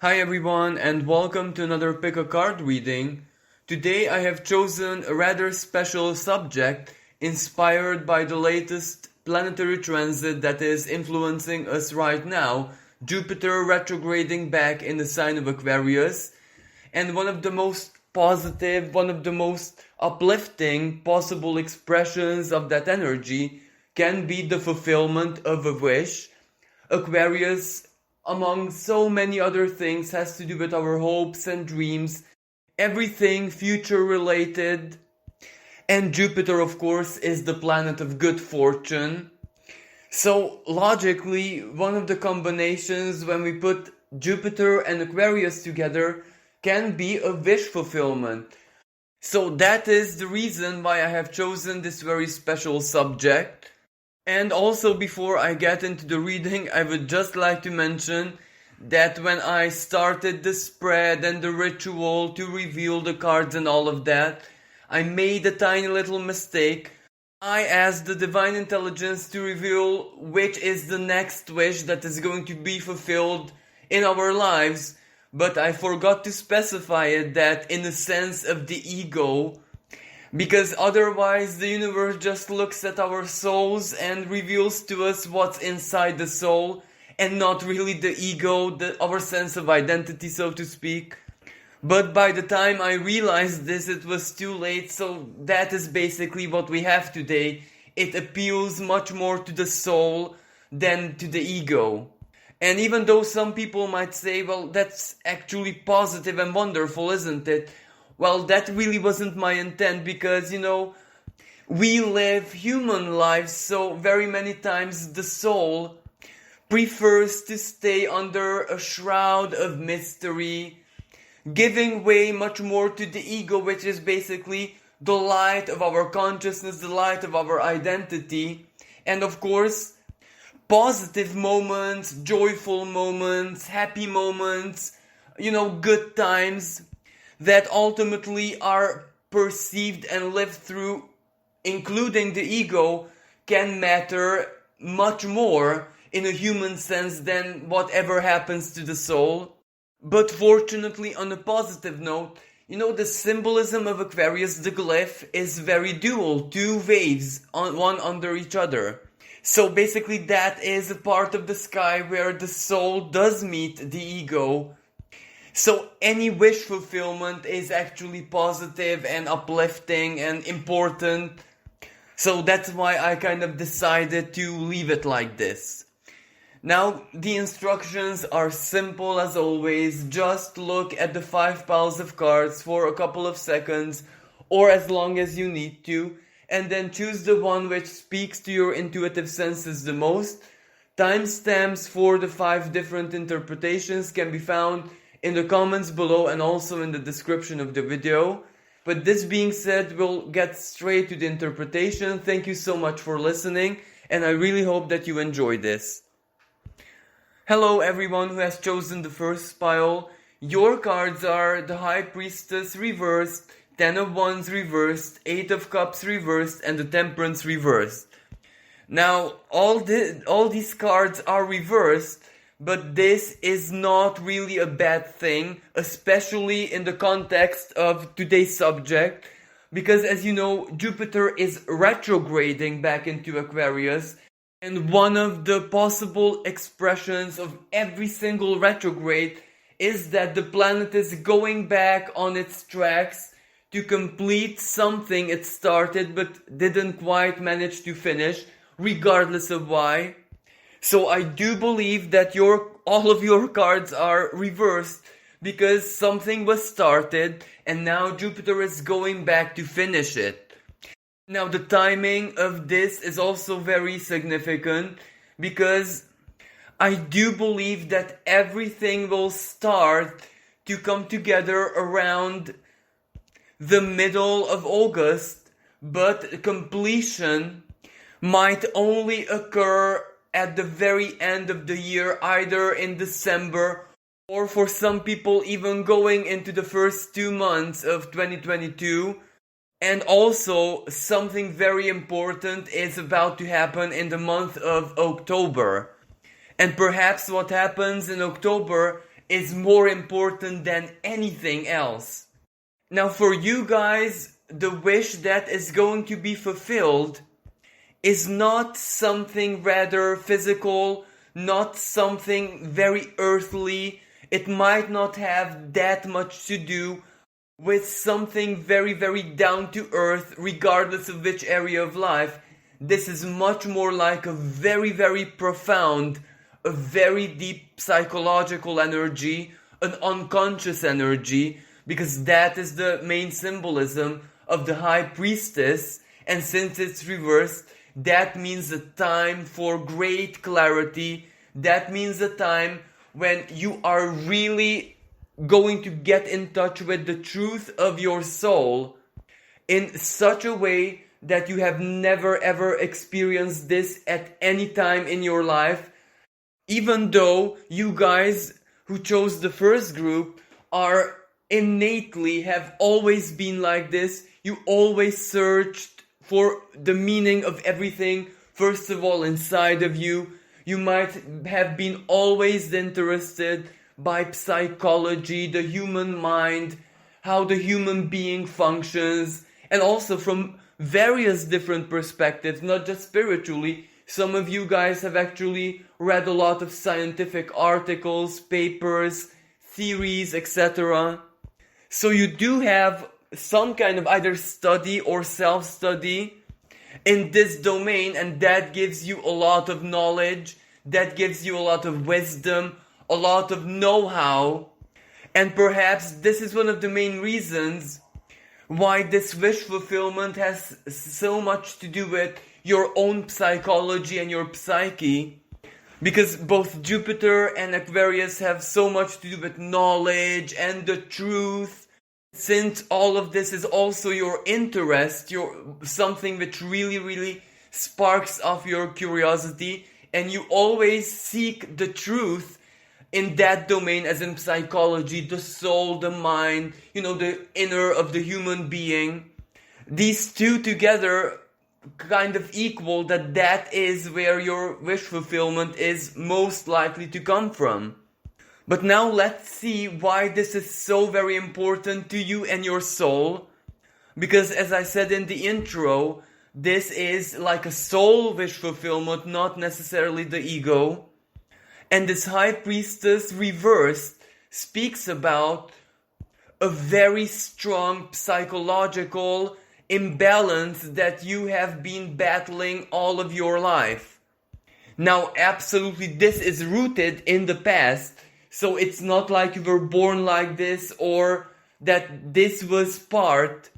Hi everyone and welcome to another pick a card reading. Today I have chosen a rather special subject inspired by the latest planetary transit that is influencing us right now, Jupiter retrograding back in the sign of Aquarius. And one of the most positive, one of the most uplifting possible expressions of that energy can be the fulfillment of a wish. Aquarius, among so many other things, has to do with our hopes and dreams, everything future related. And Jupiter, of course, is the planet of good fortune. So, logically, one of the combinations when we put Jupiter and Aquarius together can be a wish fulfillment. So, that is the reason why I have chosen this very special subject. And also, before I get into the reading, I would just like to mention that when I started the spread and the ritual to reveal the cards and all of that, I made a tiny little mistake. I asked the Divine Intelligence to reveal which is the next wish that is going to be fulfilled in our lives, but I forgot to specify it that in the sense of the ego, because otherwise the universe just looks at our souls and reveals to us what's inside the soul and not really the ego, our sense of identity, so to speak. But by the time I realized this, it was too late, so that is basically what we have today. It appeals much more to the soul than to the ego. And even though some people might say, well, that's actually positive and wonderful, isn't it? Well, that really wasn't my intent because, we live human lives, so very many times the soul prefers to stay under a shroud of mystery, giving way much more to the ego, which is basically the light of our consciousness, the light of our identity. And of course, positive moments, joyful moments, happy moments, good times that ultimately are perceived and lived through, including the ego, can matter much more in a human sense than whatever happens to the soul. But fortunately, on a positive note, the symbolism of Aquarius, the glyph, is very dual, two waves, one under each other. So basically that is a part of the sky where the soul does meet the ego. So any wish fulfillment is actually positive and uplifting and important. So that's why I kind of decided to leave it like this. Now, the instructions are simple as always. Just look at the 5 piles of cards for a couple of seconds or as long as you need to, and then choose the one which speaks to your intuitive senses the most. Timestamps for the 5 different interpretations can be found in the comments below and also in the description of the video. But this being said, we'll get straight to the interpretation. Thank you so much for listening, and I really hope that you enjoy this. Hello everyone who has chosen the first pile. Your cards are the High Priestess reversed, 10 of Wands reversed, 8 of Cups reversed, and the Temperance reversed. Now, all these cards are reversed, but this is not really a bad thing, especially in the context of today's subject, because as you know, Jupiter is retrograding back into Aquarius, and one of the possible expressions of every single retrograde is that the planet is going back on its tracks to complete something it started but didn't quite manage to finish, regardless of why. So I do believe that all of your cards are reversed because something was started and now Jupiter is going back to finish it. Now the timing of this is also very significant because I do believe that everything will start to come together around the middle of August, but completion might only occur at the very end of the year, either in December or for some people even going into the first 2 months of 2022. And also, something very important is about to happen in the month of October. And perhaps what happens in October is more important than anything else. Now, for you guys, the wish that is going to be fulfilled is not something rather physical, not something very earthly. It might not have that much to do with something very, very down to earth, regardless of which area of life. This is much more like a very, very profound, a very deep psychological energy, an unconscious energy, because that is the main symbolism of the High Priestess, and since it's reversed, that means a time for great clarity. That means a time when you are really going to get in touch with the truth of your soul in such a way that you have never ever experienced this at any time in your life. Even though you guys who chose the first group are innately have always been like this, you always searched for the meaning of everything, first of all inside of you. You might have been always interested by psychology, the human mind, how the human being functions, and also from various different perspectives, not just spiritually. Some of you guys have actually read a lot of scientific articles, papers, theories, etc. So you do have some kind of either study or self-study in this domain, and that gives you a lot of knowledge, that gives you a lot of wisdom, a lot of know-how, and perhaps this is one of the main reasons why this wish fulfillment has so much to do with your own psychology and your psyche, because both Jupiter and Aquarius have so much to do with knowledge and the truth. Since all of this is also your interest, something which really, really sparks off your curiosity, and you always seek the truth in that domain, as in psychology, the soul, the mind, the inner of the human being. These two together kind of equal that is where your wish fulfillment is most likely to come from. But now let's see why this is so very important to you and your soul. Because as I said in the intro, this is like a soul wish fulfillment, not necessarily the ego. And this High Priestess reversed speaks about a very strong psychological imbalance that you have been battling all of your life. Now, absolutely, this is rooted in the past. So it's not like you were born like this, or that this was part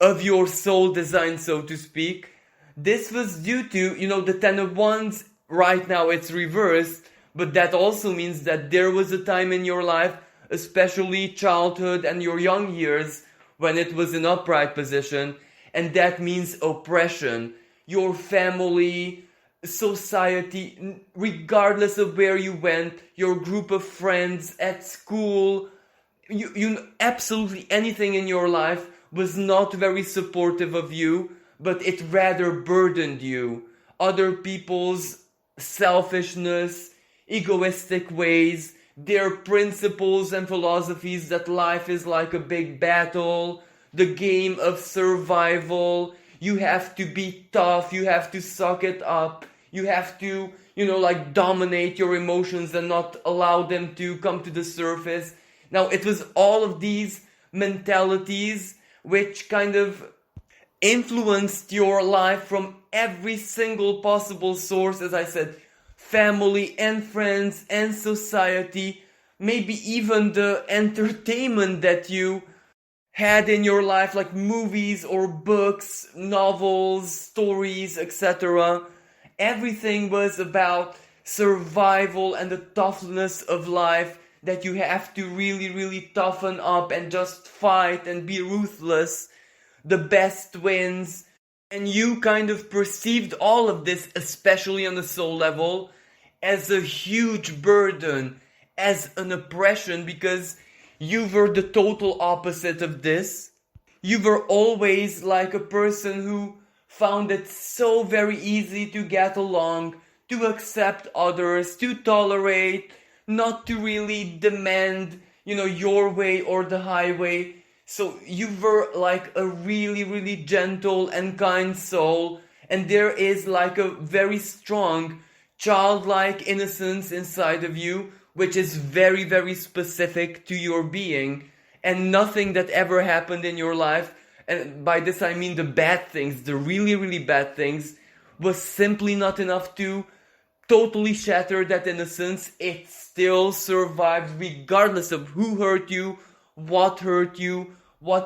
of your soul design, so to speak. This was due to, the Ten of Wands. Right now it's reversed, but that also means that there was a time in your life, especially childhood and your young years, when it was in upright position, and that means oppression. Your family, society, regardless of where you went, your group of friends at school, you absolutely anything in your life was not very supportive of you, but it rather burdened you. Other people's selfishness, egoistic ways, their principles and philosophies that life is like a big battle, the game of survival. You have to be tough, you have to suck it up, you have to, dominate your emotions and not allow them to come to the surface. Now, it was all of these mentalities which kind of influenced your life from every single possible source, as I said, family and friends and society, maybe even the entertainment that you had in your life, like movies or books, novels, stories, etc. Everything was about survival and the toughness of life, that you have to really, really toughen up and just fight and be ruthless. The best wins. And you kind of perceived all of this, especially on the soul level, as a huge burden, as an oppression, because you were the total opposite of this. You were always like a person who found it so very easy to get along, to accept others, to tolerate, not to really demand, your way or the highway. So you were like a really, really gentle and kind soul, and there is like a very strong childlike innocence inside of you, which is very, very specific to your being, and nothing that ever happened in your life, and by this I mean the bad things, the really, really bad things, was simply not enough to totally shatter that innocence. It still survived regardless of who hurt you, what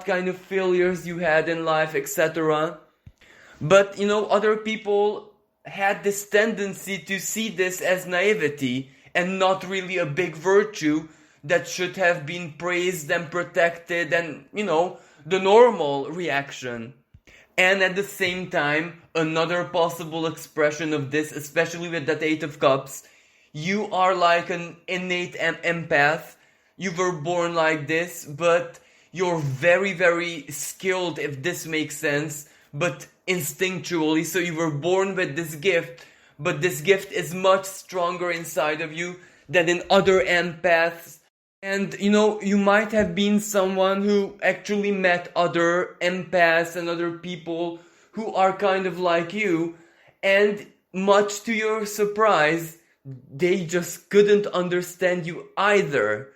kind of failures you had in life, etc. But other people had this tendency to see this as naivety and not really a big virtue that should have been praised and protected and, the normal reaction. And at the same time, another possible expression of this, especially with that Eight of Cups, you are like an innate empath. You were born like this, but you're very, very skilled, if this makes sense, but instinctually. So you were born with this gift, but this gift is much stronger inside of you than in other empaths. And you might have been someone who actually met other empaths and other people who are kind of like you, and much to your surprise, they just couldn't understand you either.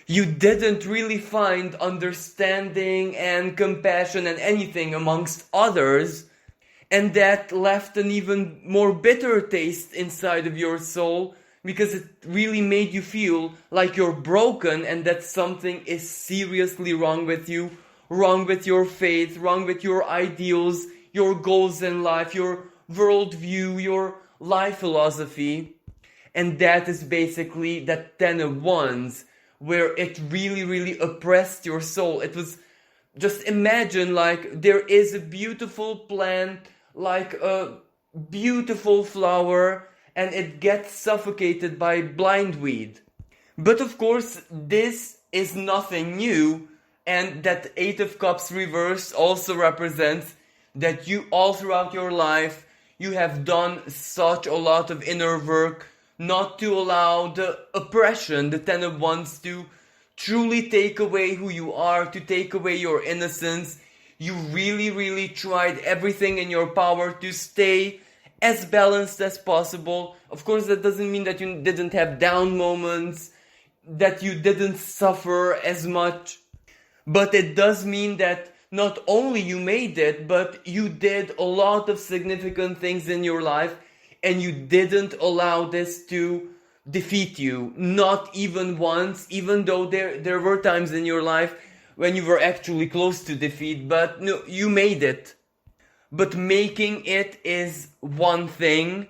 You didn't really find understanding and compassion and anything amongst others, and that left an even more bitter taste inside of your soul, because it really made you feel like you're broken and that something is seriously wrong with you, wrong with your faith, wrong with your ideals, your goals in life, your worldview, your life philosophy. And that is basically that Ten of Wands, where it really, really oppressed your soul. It was, just imagine like there is a beautiful plant, like a beautiful flower, and it gets suffocated by blindweed. But of course, this is nothing new, and that Eight of Cups reverse also represents that you all throughout your life, you have done such a lot of inner work not to allow the oppression, the Ten of Wands, to truly take away who you are, to take away your innocence. You really, really tried everything in your power to stay as balanced as possible. Of course, that doesn't mean that you didn't have down moments, that you didn't suffer as much, but it does mean that not only you made it, but you did a lot of significant things in your life, and you didn't allow this to defeat you, not even once, even though there were times in your life when you were actually close to defeat, but no, you made it. But making it is one thing,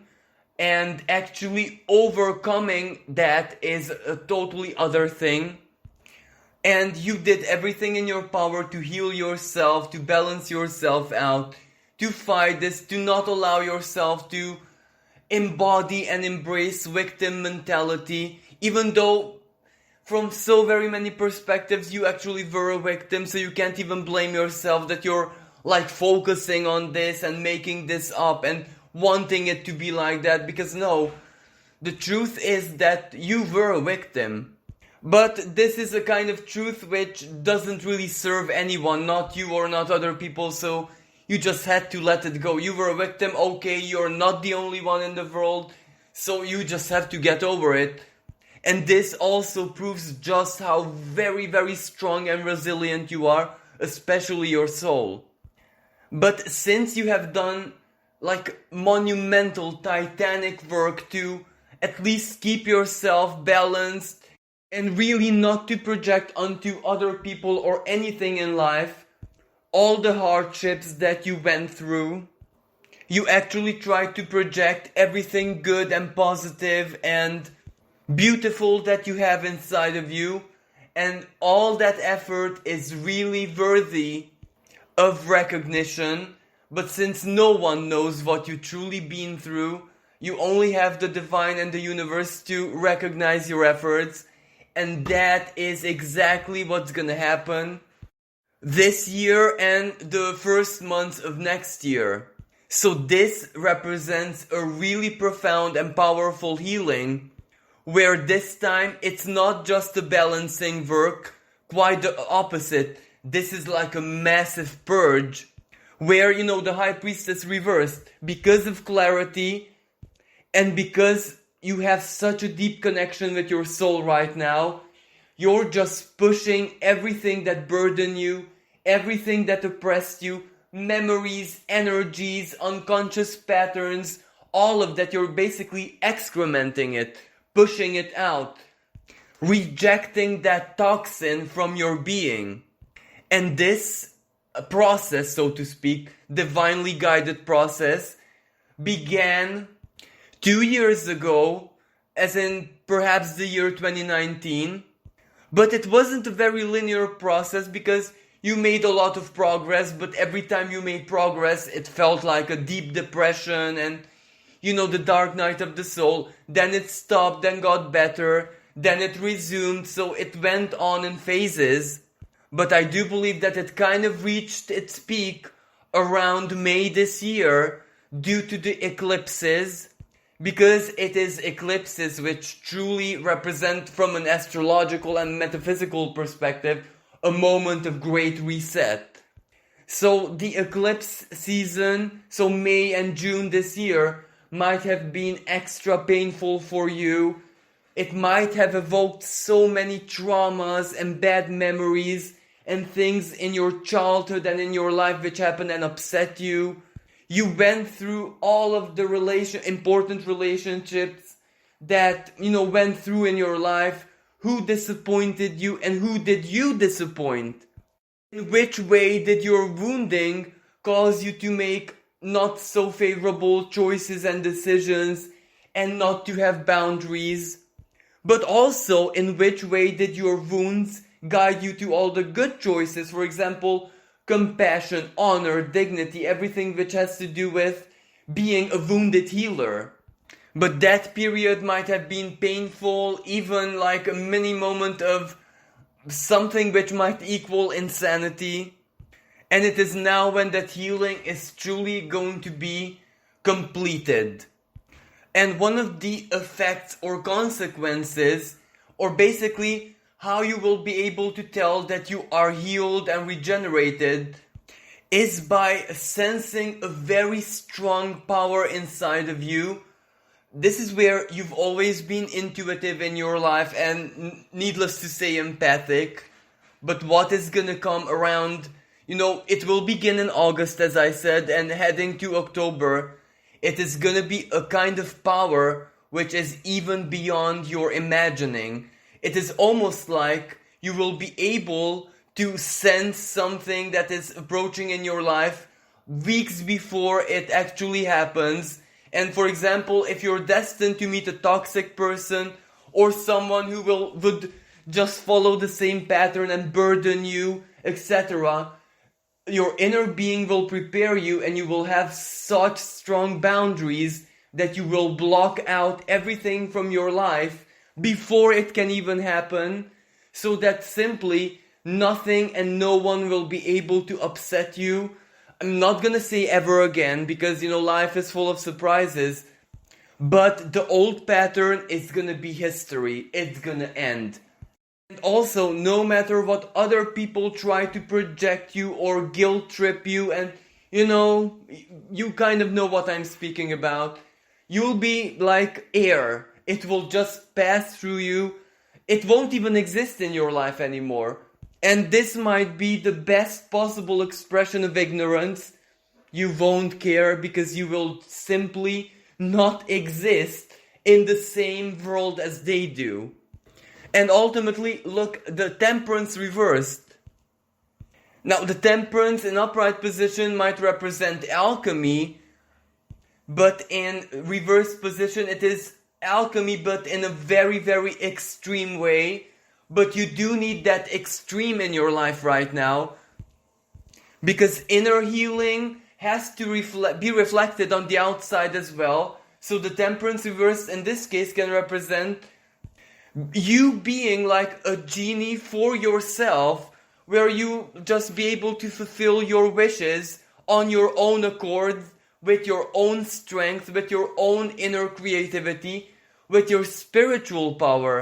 and actually overcoming that is a totally other thing. And you did everything in your power to heal yourself, to balance yourself out, to fight this, to not allow yourself to embody and embrace victim mentality, even though from so very many perspectives you actually were a victim, so you can't even blame yourself that you're like focusing on this and making this up and wanting it to be like that, because no, the truth is that you were a victim. But this is a kind of truth which doesn't really serve anyone, not you or not other people, so you just had to let it go. You were a victim, okay, you're not the only one in the world, so you just have to get over it. And this also proves just how very, very strong and resilient you are, especially your soul. But since you have done like monumental, titanic work to at least keep yourself balanced and really not to project onto other people or anything in life all the hardships that you went through, you actually tried to project everything good and positive and beautiful that you have inside of you, and all that effort is really worthy of recognition. But since no one knows what you truly been through, you only have the divine and the universe to recognize your efforts, and that is exactly what's gonna happen this year and the first months of next year. So this represents a really profound and powerful healing, where this time it's not just a balancing work, quite the opposite. This is like a massive purge, where, the high priestess reversed, because of clarity, and because you have such a deep connection with your soul right now, you're just pushing everything that burden you, everything that oppressed you, memories, energies, unconscious patterns, all of that. You're basically excrementing it, pushing it out, rejecting that toxin from your being. And this process, so to speak, divinely guided process, began 2 years ago, as in perhaps the year 2019. But it wasn't a very linear process, because you made a lot of progress, but every time you made progress, it felt like a deep depression and, the dark night of the soul. Then it stopped, then got better, then it resumed, so it went on in phases. But I do believe that it kind of reached its peak around May this year due to the eclipses, because it is eclipses which truly represent, from an astrological and metaphysical perspective, a moment of great reset. So the eclipse season, so May and June this year, might have been extra painful for you. It might have evoked so many traumas and bad memories and things in your childhood and in your life which happened and upset you. You went through all of the important relationships that, went through in your life. Who disappointed you and who did you disappoint? In which way did your wounding cause you to make not so favorable choices and decisions and not to have boundaries? But also, in which way did your wounds guide you to all the good choices? For example, compassion, honor, dignity, everything which has to do with being a wounded healer. But that period might have been painful, even like a mini moment of something which might equal insanity. And it is now when that healing is truly going to be completed. And one of the effects or consequences, or basically how you will be able to tell that you are healed and regenerated, is by sensing a very strong power inside of you. This is where you've always been intuitive in your life and, needless to say, empathic. But what is gonna come around, it will begin in August, as I said, and heading to October, it is gonna be a kind of power which is even beyond your imagining. It is almost like you will be able to sense something that is approaching in your life weeks before it actually happens. And for example, if you're destined to meet a toxic person or someone who would just follow the same pattern and burden you, etc., your inner being will prepare you, and you will have such strong boundaries that you will block out everything from your life before it can even happen, so that simply nothing and no one will be able to upset you. I'm not gonna say ever again, because life is full of surprises, but the old pattern is gonna be history. It's gonna end. And also, no matter what other people try to project you or guilt trip you, and you kind of know what I'm speaking about, you'll be like air. It will just pass through you. It won't even exist in your life anymore. And this might be the best possible expression of ignorance. You won't care because you will simply not exist in the same world as they do. And ultimately, look, the temperance reversed. Now, the temperance in upright position might represent alchemy, but in reversed position it is alchemy, but in a very, very extreme way. But you do need that extreme in your life right now, because inner healing has to be reflected on the outside as well. So the temperance reversed in this case can represent you being like a genie for yourself, where you just be able to fulfill your wishes on your own accord, with your own strength, with your own inner creativity, with your spiritual power.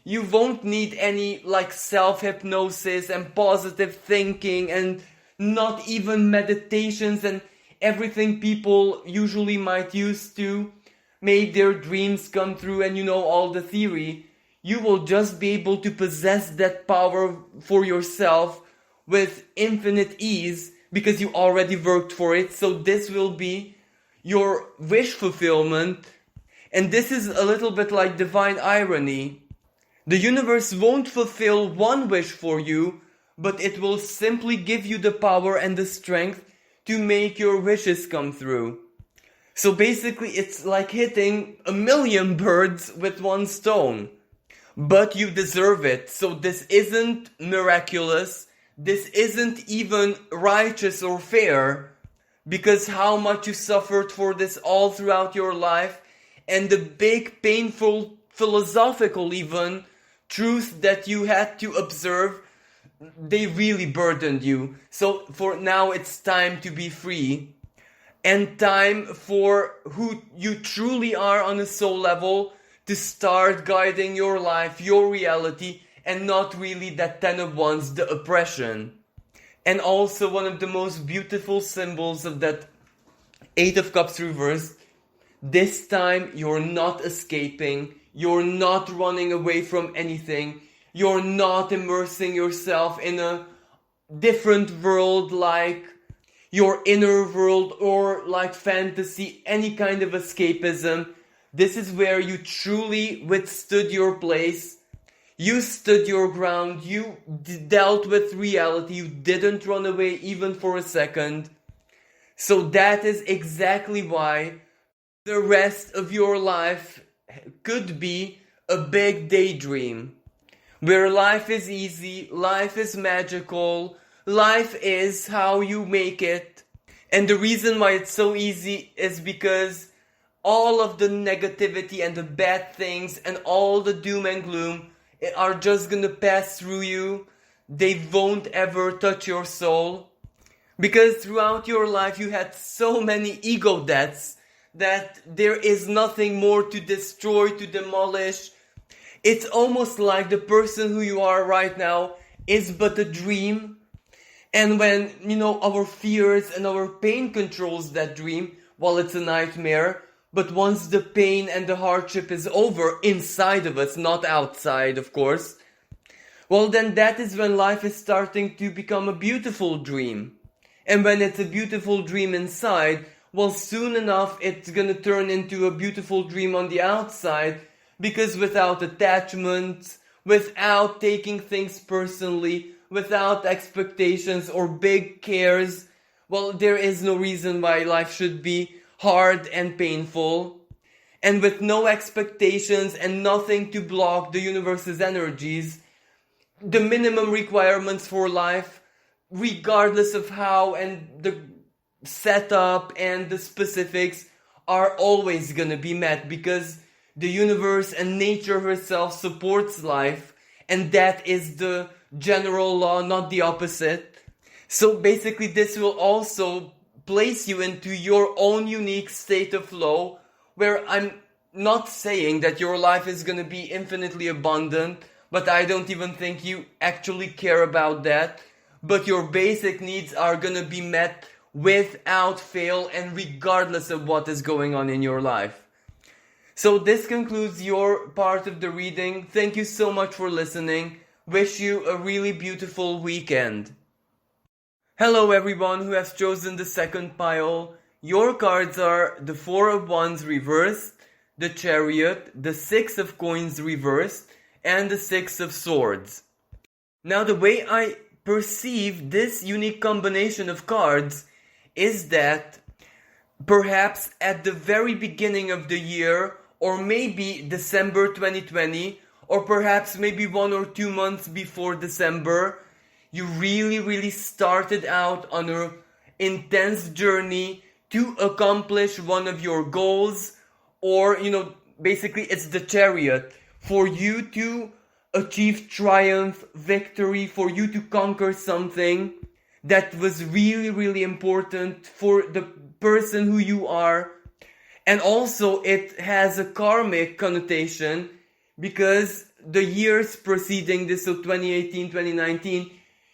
You won't need any like self-hypnosis and positive thinking and not even meditations and everything people usually might use to make their dreams come true and all the theory. You will just be able to possess that power for yourself with infinite ease because you already worked for it. So this will be your wish fulfillment. And this is a little bit like divine irony. The universe won't fulfill one wish for you, but it will simply give you the power and the strength to make your wishes come through. So basically it's like hitting 1,000,000 birds with one stone. But you deserve it. So this isn't miraculous. This isn't even righteous or fair. Because how much you suffered for this all throughout your life. And the big, painful, philosophical even truth that you had to observe. They really burdened you. So for now it's time to be free. And time for who you truly are on a soul level to start guiding your life, your reality, and not really that 10 of Wands, the oppression. And also one of the most beautiful symbols of that 8 of Cups reversed, this time you're not escaping, you're not running away from anything, you're not immersing yourself in a different world like your inner world or like fantasy, any kind of escapism. This is where you truly withstood your place. You stood your ground. You dealt with reality. You didn't run away even for a second. So that is exactly why the rest of your life could be a big daydream. Where life is easy, life is magical, life is how you make it. And the reason why it's so easy is because all of the negativity and the bad things and all the doom and gloom are just gonna pass through you. They won't ever touch your soul. Because throughout your life you had so many ego deaths that there is nothing more to destroy, to demolish. It's almost like the person who you are right now is but a dream. And when, our fears and our pain controls that dream, well, it's a nightmare. But once the pain and the hardship is over inside of us, not outside, of course, well, then that is when life is starting to become a beautiful dream. And when it's a beautiful dream inside, well, soon enough, it's gonna turn into a beautiful dream on the outside, because without attachment, without taking things personally, without expectations or big cares, well, there is no reason why life should be hard and painful. And with no expectations and nothing to block the universe's energies, the minimum requirements for life, regardless of how and the setup and the specifics, are always gonna be met, because the universe and nature herself supports life, and that is the general law, not the opposite. So basically this will also place you into your own unique state of flow, where I'm not saying that your life is gonna be infinitely abundant, but I don't even think you actually care about that. But your basic needs are gonna be met without fail and regardless of what is going on in your life. So this concludes your part of the reading. Thank you so much for listening. Wish you a really beautiful weekend. Hello everyone who has chosen the second pile. Your cards are the 4 of Wands reversed, the Chariot, the 6 of Coins reversed, and the 6 of Swords. Now the way I perceive this unique combination of cards is that perhaps at the very beginning of the year, or maybe December 2020, or perhaps maybe 1 or 2 months before December, you really started out on an intense journey to accomplish one of your goals, or, basically it's the Chariot, for you to achieve triumph, victory, for you to conquer something that was really important for the person who you are. And also it has a karmic connotation because the years preceding this, so 2018, 2019,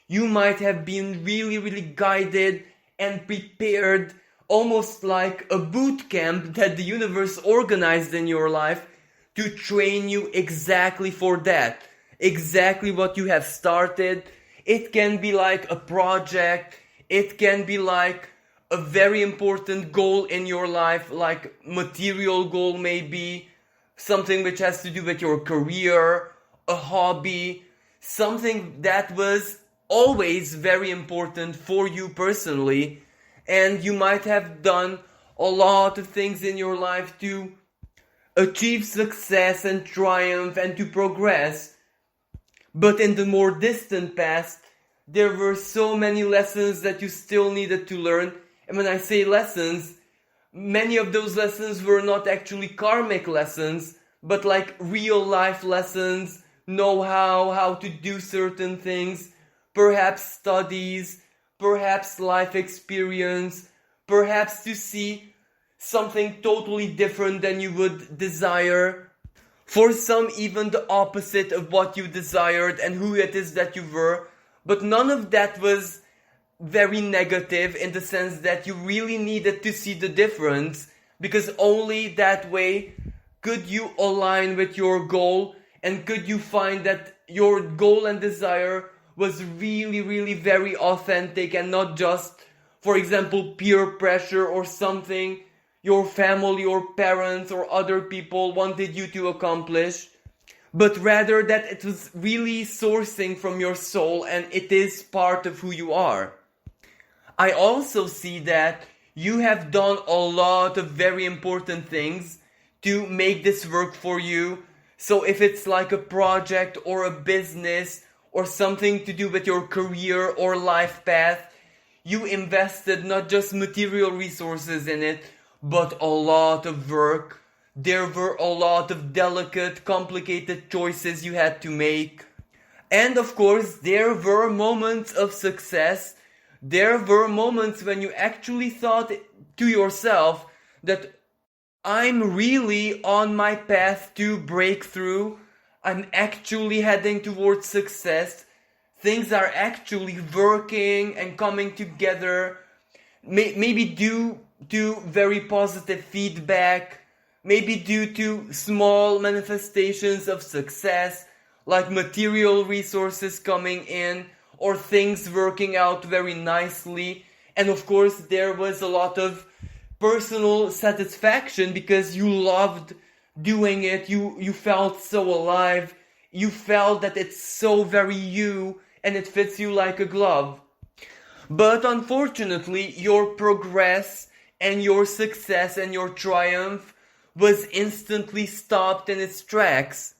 you might have been really, really guided and prepared, almost like a boot camp that the universe organized in your life to train you exactly for that. Exactly what you have started. It can be like a project. It can be like a very important goal in your life, like material goal maybe, something which has to do with your career, a hobby, something that was always very important for you personally, and you might have done a lot of things in your life to achieve success and triumph and to progress. But in the more distant past, there were so many lessons that you still needed to learn. And when I say lessons, many of those lessons were not actually karmic lessons, but like real life lessons, know-how, how to do certain things, perhaps studies, perhaps life experience, perhaps to see something totally different than you would desire. For some, even the opposite of what you desired and who it is that you were. But none of that was very negative in the sense that you really needed to see the difference, because only that way could you align with your goal and could you find that your goal and desire was really, really very authentic and not just, for example, peer pressure or something your family or parents or other people wanted you to accomplish, but rather that it was really sourcing from your soul and it is part of who you are. I also see that you have done a lot of very important things to make this work for you. So if it's like a project or a business or something to do with your career or life path, you invested not just material resources in it, but a lot of work. There were a lot of delicate, complicated choices you had to make. And of course, there were moments of success. There were moments when you actually thought to yourself that I'm really on my path to breakthrough. I'm actually heading towards success. Things are actually working and coming together. Maybe due to very positive feedback. Maybe due to small manifestations of success, like material resources coming in, or things working out very nicely. And of course, there was a lot of personal satisfaction because you loved doing it. You felt so alive. You felt that it's so very you and it fits you like a glove. But unfortunately, your progress and your success and your triumph was instantly stopped in its tracks.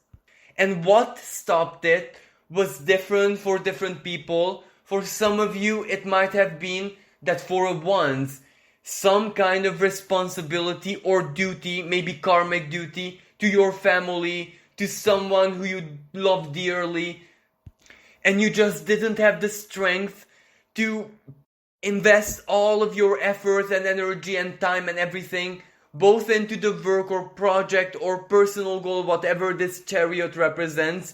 And what stopped it was different for different people. For some of you, it might have been that for once, some kind of responsibility or duty, maybe karmic duty, to your family, to someone who you love dearly, and you just didn't have the strength to invest all of your effort and energy and time and everything both into the work or project or personal goal, whatever this chariot represents,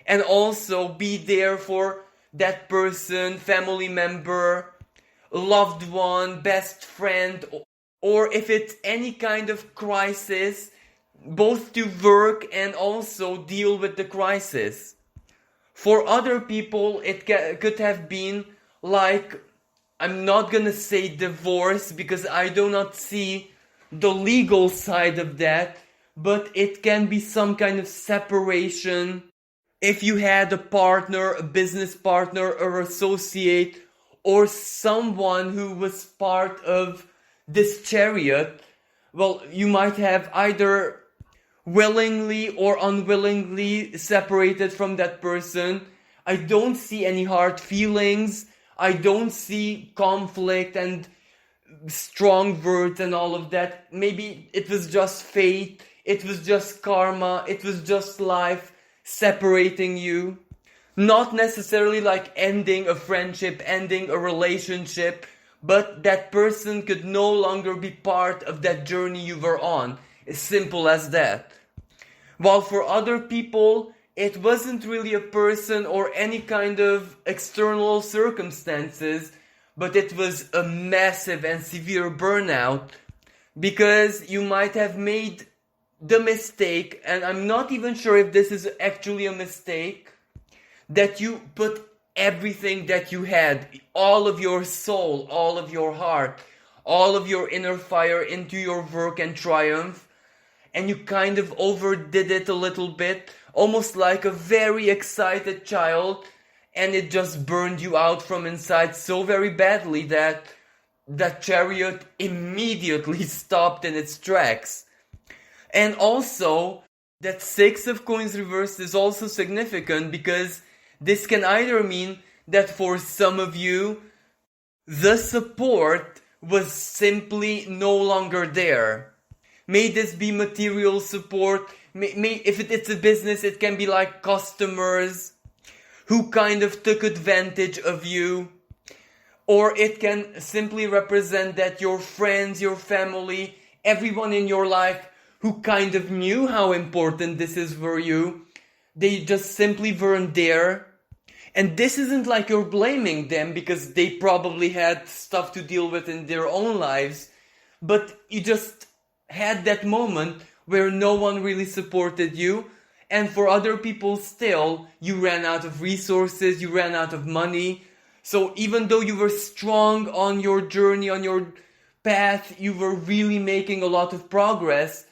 and also be there for that person, family member, loved one, best friend, or if it's any kind of crisis, both to work and also deal with the crisis. For other people, it could have been like, I'm not gonna say divorce because I do not see the legal side of that, but it can be some kind of separation. If you had a partner, a business partner or associate, or someone who was part of this chariot, well, you might have either willingly or unwillingly separated from that person. I don't see any hard feelings. I don't see conflict and strong words and all of that. Maybe it was just fate, it was just karma, it was just life separating you. Not necessarily like ending a friendship, ending a relationship, but that person could no longer be part of that journey you were on. As simple as that. While for other people, it wasn't really a person or any kind of external circumstances, but it was a massive and severe burnout, because you might have made the mistake, and I'm not even sure if this is actually a mistake, that you put everything that you had, all of your soul, all of your heart, all of your inner fire into your work and triumph, and you kind of overdid it a little bit, almost like a very excited child, and it just burned you out from inside so very badly that that chariot immediately stopped in its tracks. And also, that Six of Coins reversed is also significant, because this can either mean that for some of you, the support was simply no longer there. May this be material support, if it's a business, it can be like customers who kind of took advantage of you. Or it can simply represent that your friends, your family, everyone in your life who kind of knew how important this is for you, they just simply weren't there. And this isn't like you're blaming them, because they probably had stuff to deal with in their own lives, but you just had that moment where no one really supported you. And for other people still, you ran out of resources, you ran out of money. So even though you were strong on your journey, on your path, you were really making a lot of progress,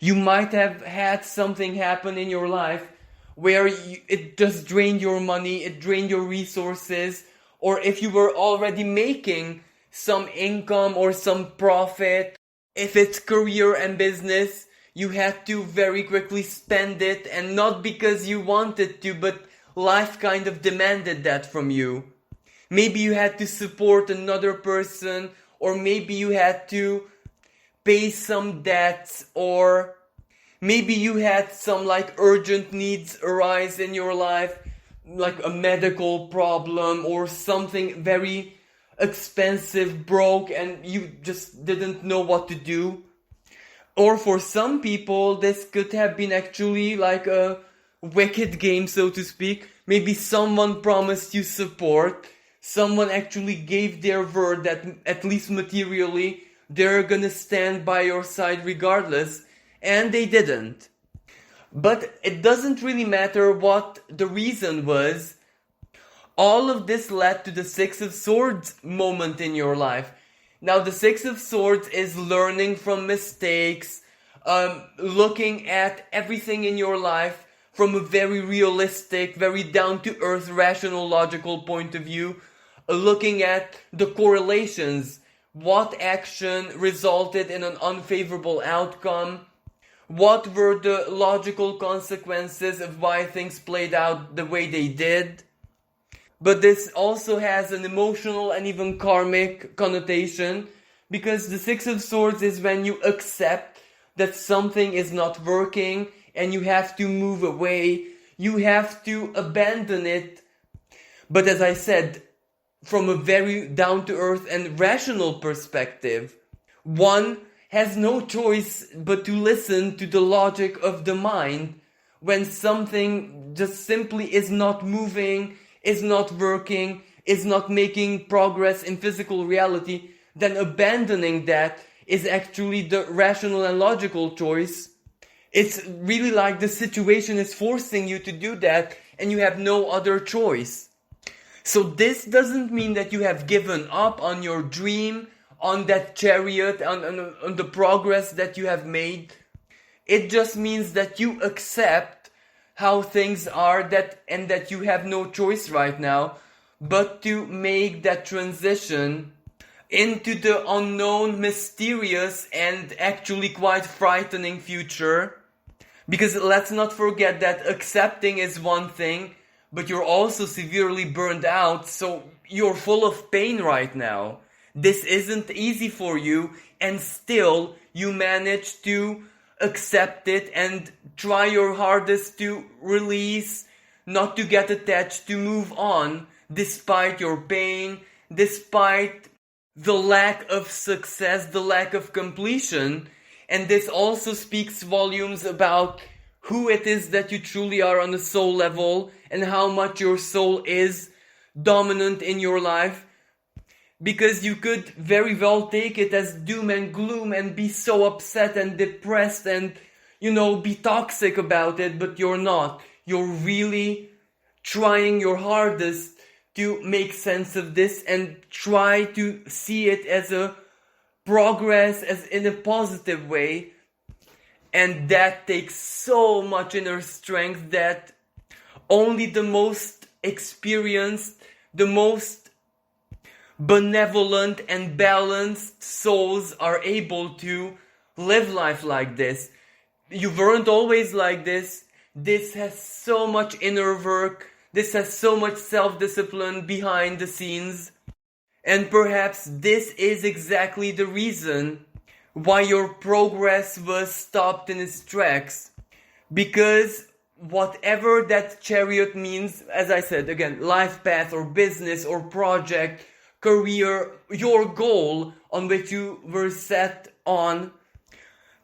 you might have had something happen in your life where it just drained your money, it drained your resources, or if you were already making some income or some profit, if it's career and business, you had to very quickly spend it, and not because you wanted to, but life kind of demanded that from you. Maybe you had to support another person, or maybe you had to pay some debts, or maybe you had some like urgent needs arise in your life, like a medical problem or something very expensive broke and you just didn't know what to do. Or for some people, this could have been actually like a wicked game, so to speak. Maybe someone promised you support. Someone actually gave their word that, at least materially, they're gonna stand by your side regardless, and they didn't. But it doesn't really matter what the reason was. All of this led to the Six of Swords moment in your life. Now, the Six of Swords is learning from mistakes, looking at everything in your life from a very realistic, very down-to-earth, rational, logical point of view, looking at the correlations. What action resulted in an unfavorable outcome? What were the logical consequences of why things played out the way they did? But this also has an emotional and even karmic connotation, because the Six of Swords is when you accept that something is not working and you have to move away, you have to abandon it. But as I said, from a very down-to-earth and rational perspective, one has no choice but to listen to the logic of the mind when something just simply is not moving, is not working, is not making progress in physical reality. Then abandoning that is actually the rational and logical choice. It's really like the situation is forcing you to do that and you have no other choice. So this doesn't mean that you have given up on your dream, on that chariot, on the progress that you have made. It just means that you accept how things are, and that you have no choice right now but to make that transition into the unknown, mysterious, and actually quite frightening future. Because let's not forget that accepting is one thing, but you're also severely burned out, so you're full of pain right now. This isn't easy for you, and still you manage to accept it and try your hardest to release, not to get attached, to move on, despite your pain, despite the lack of success, the lack of completion. And this also speaks volumes about who it is that you truly are on the soul level and how much your soul is dominant in your life. Because you could very well take it as doom and gloom and be so upset and depressed and, be toxic about it, but you're not. You're really trying your hardest to make sense of this and try to see it as a progress, as in a positive way. And that takes so much inner strength that only the most experienced, the most benevolent and balanced souls are able to live life like this. You weren't always like this. This has so much inner work. This has so much self-discipline behind the scenes. And perhaps this is exactly the reason why your progress was stopped in its tracks. Because whatever that chariot means, as I said, again, life path or business or project, career, your goal on which you were set on,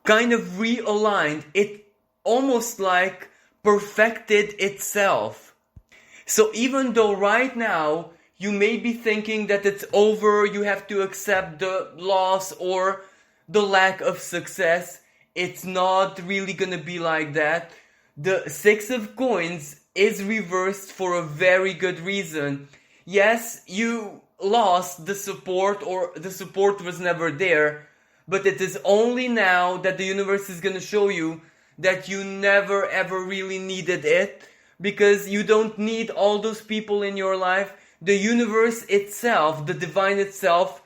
kind of realigned. It almost like perfected itself. So even though right now you may be thinking that it's over, you have to accept the loss or the lack of success, it's not really gonna be like that. The Six of Coins is reversed for a very good reason. Yes, you lost the support, or the support was never there, but it is only now that the universe is gonna show you that you never ever really needed it, because you don't need all those people in your life. The universe itself, the divine itself,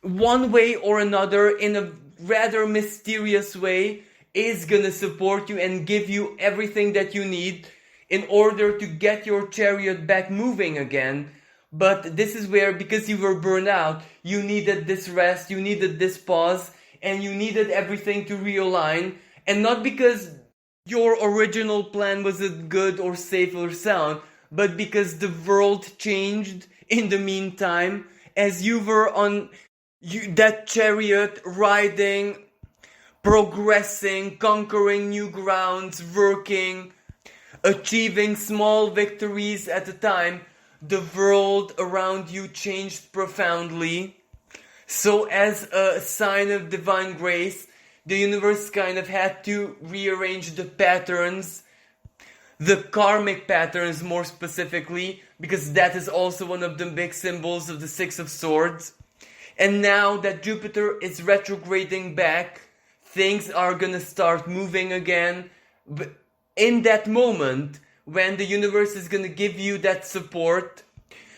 one way or another, in a rather mysterious way, is gonna support you and give you everything that you need in order to get your chariot back moving again. But this is where, because you were burned out, you needed this rest, you needed this pause, and you needed everything to realign. And not because your original plan wasn't good or safe or sound, but because the world changed in the meantime, as you were on that chariot, riding, progressing, conquering new grounds, working, achieving small victories at a time. The world around you changed profoundly. So as a sign of divine grace, the universe kind of had to rearrange the patterns, the karmic patterns more specifically, because that is also one of the big symbols of the Six of Swords. And now that Jupiter is retrograding back, things are gonna start moving again. But in that moment, when the universe is gonna give you that support,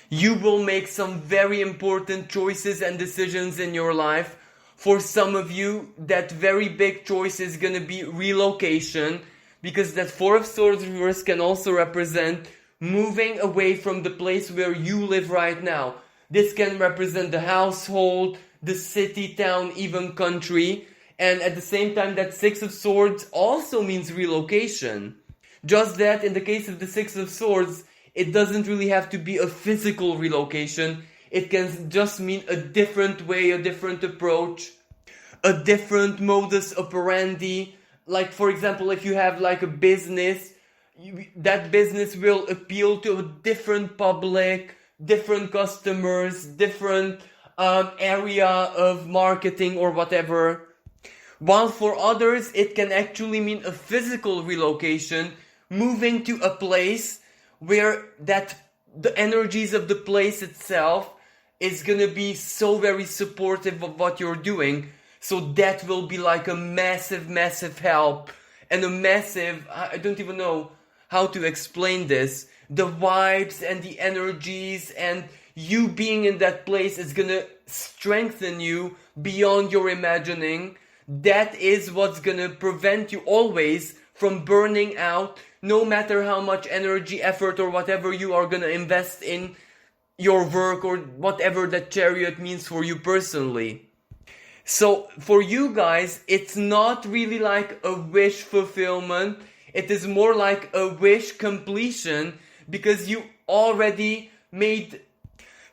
you will make some very important choices and decisions in your life. For some of you, that very big choice is gonna be relocation, because that Four of Swords reverse can also represent moving away from the place where you live right now. This can represent the household, the city, town, even country. And at the same time, that Six of Swords also means relocation. Just that in the case of the Six of Swords, it doesn't really have to be a physical relocation. It can just mean a different way, a different approach, a different modus operandi. Like, for example, if you have like a business, that business will appeal to a different public, different customers, different area of marketing or whatever. While for others, it can actually mean a physical relocation, moving to a place where the energies of the place itself is gonna be so very supportive of what you're doing. So that will be like a massive, massive help, and a massive, I don't even know how to explain this. The vibes and the energies and you being in that place is gonna strengthen you beyond your imagining. That is what's gonna prevent you always from burning out, no matter how much energy, effort, or whatever you are gonna invest in your work or whatever that chariot means for you personally. So for you guys, it's not really like a wish fulfillment. It is more like a wish completion, because you already made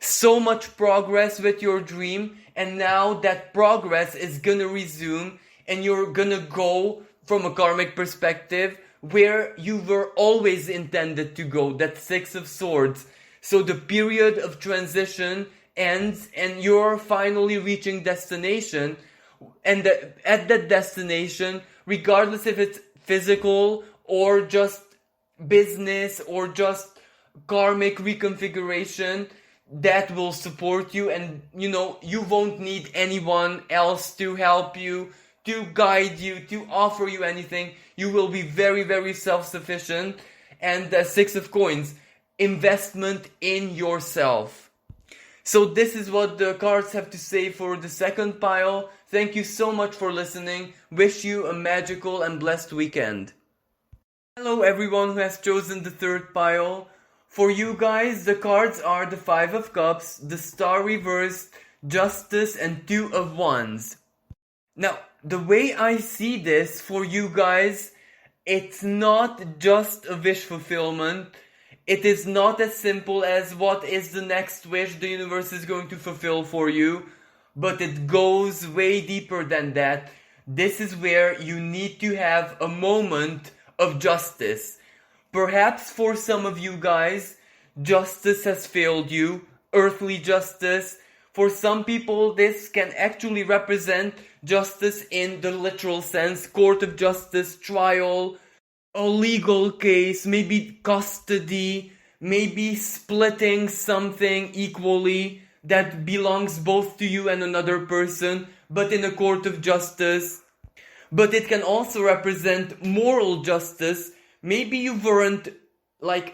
so much progress with your dream, and now that progress is gonna resume and you're gonna go from a karmic perspective where you were always intended to go, that Six of Swords. So the period of transition ends and you're finally reaching destination, and at that destination, regardless if it's physical or just business or just karmic reconfiguration, that will support you, and you won't need anyone else to help you, to guide you, to offer you anything. You will be very, very self-sufficient. And the Six of Coins, investment in yourself. So this is what the cards have to say for the second pile. Thank you so much for listening. Wish you a magical and blessed weekend. Hello everyone who has chosen the third pile. For you guys, the cards are the Five of Cups, the Star reversed, Justice, and Two of Wands. Now, the way I see this for you guys, it's not just a wish fulfillment. It is not as simple as what is the next wish the universe is going to fulfill for you, but it goes way deeper than that. This is where you need to have a moment of justice. Perhaps for some of you guys, justice has failed you, earthly justice. For some people, this can actually represent justice in the literal sense, court of justice, trial, a legal case, maybe custody, maybe splitting something equally that belongs both to you and another person, but in a court of justice. But it can also represent moral justice. Maybe you weren't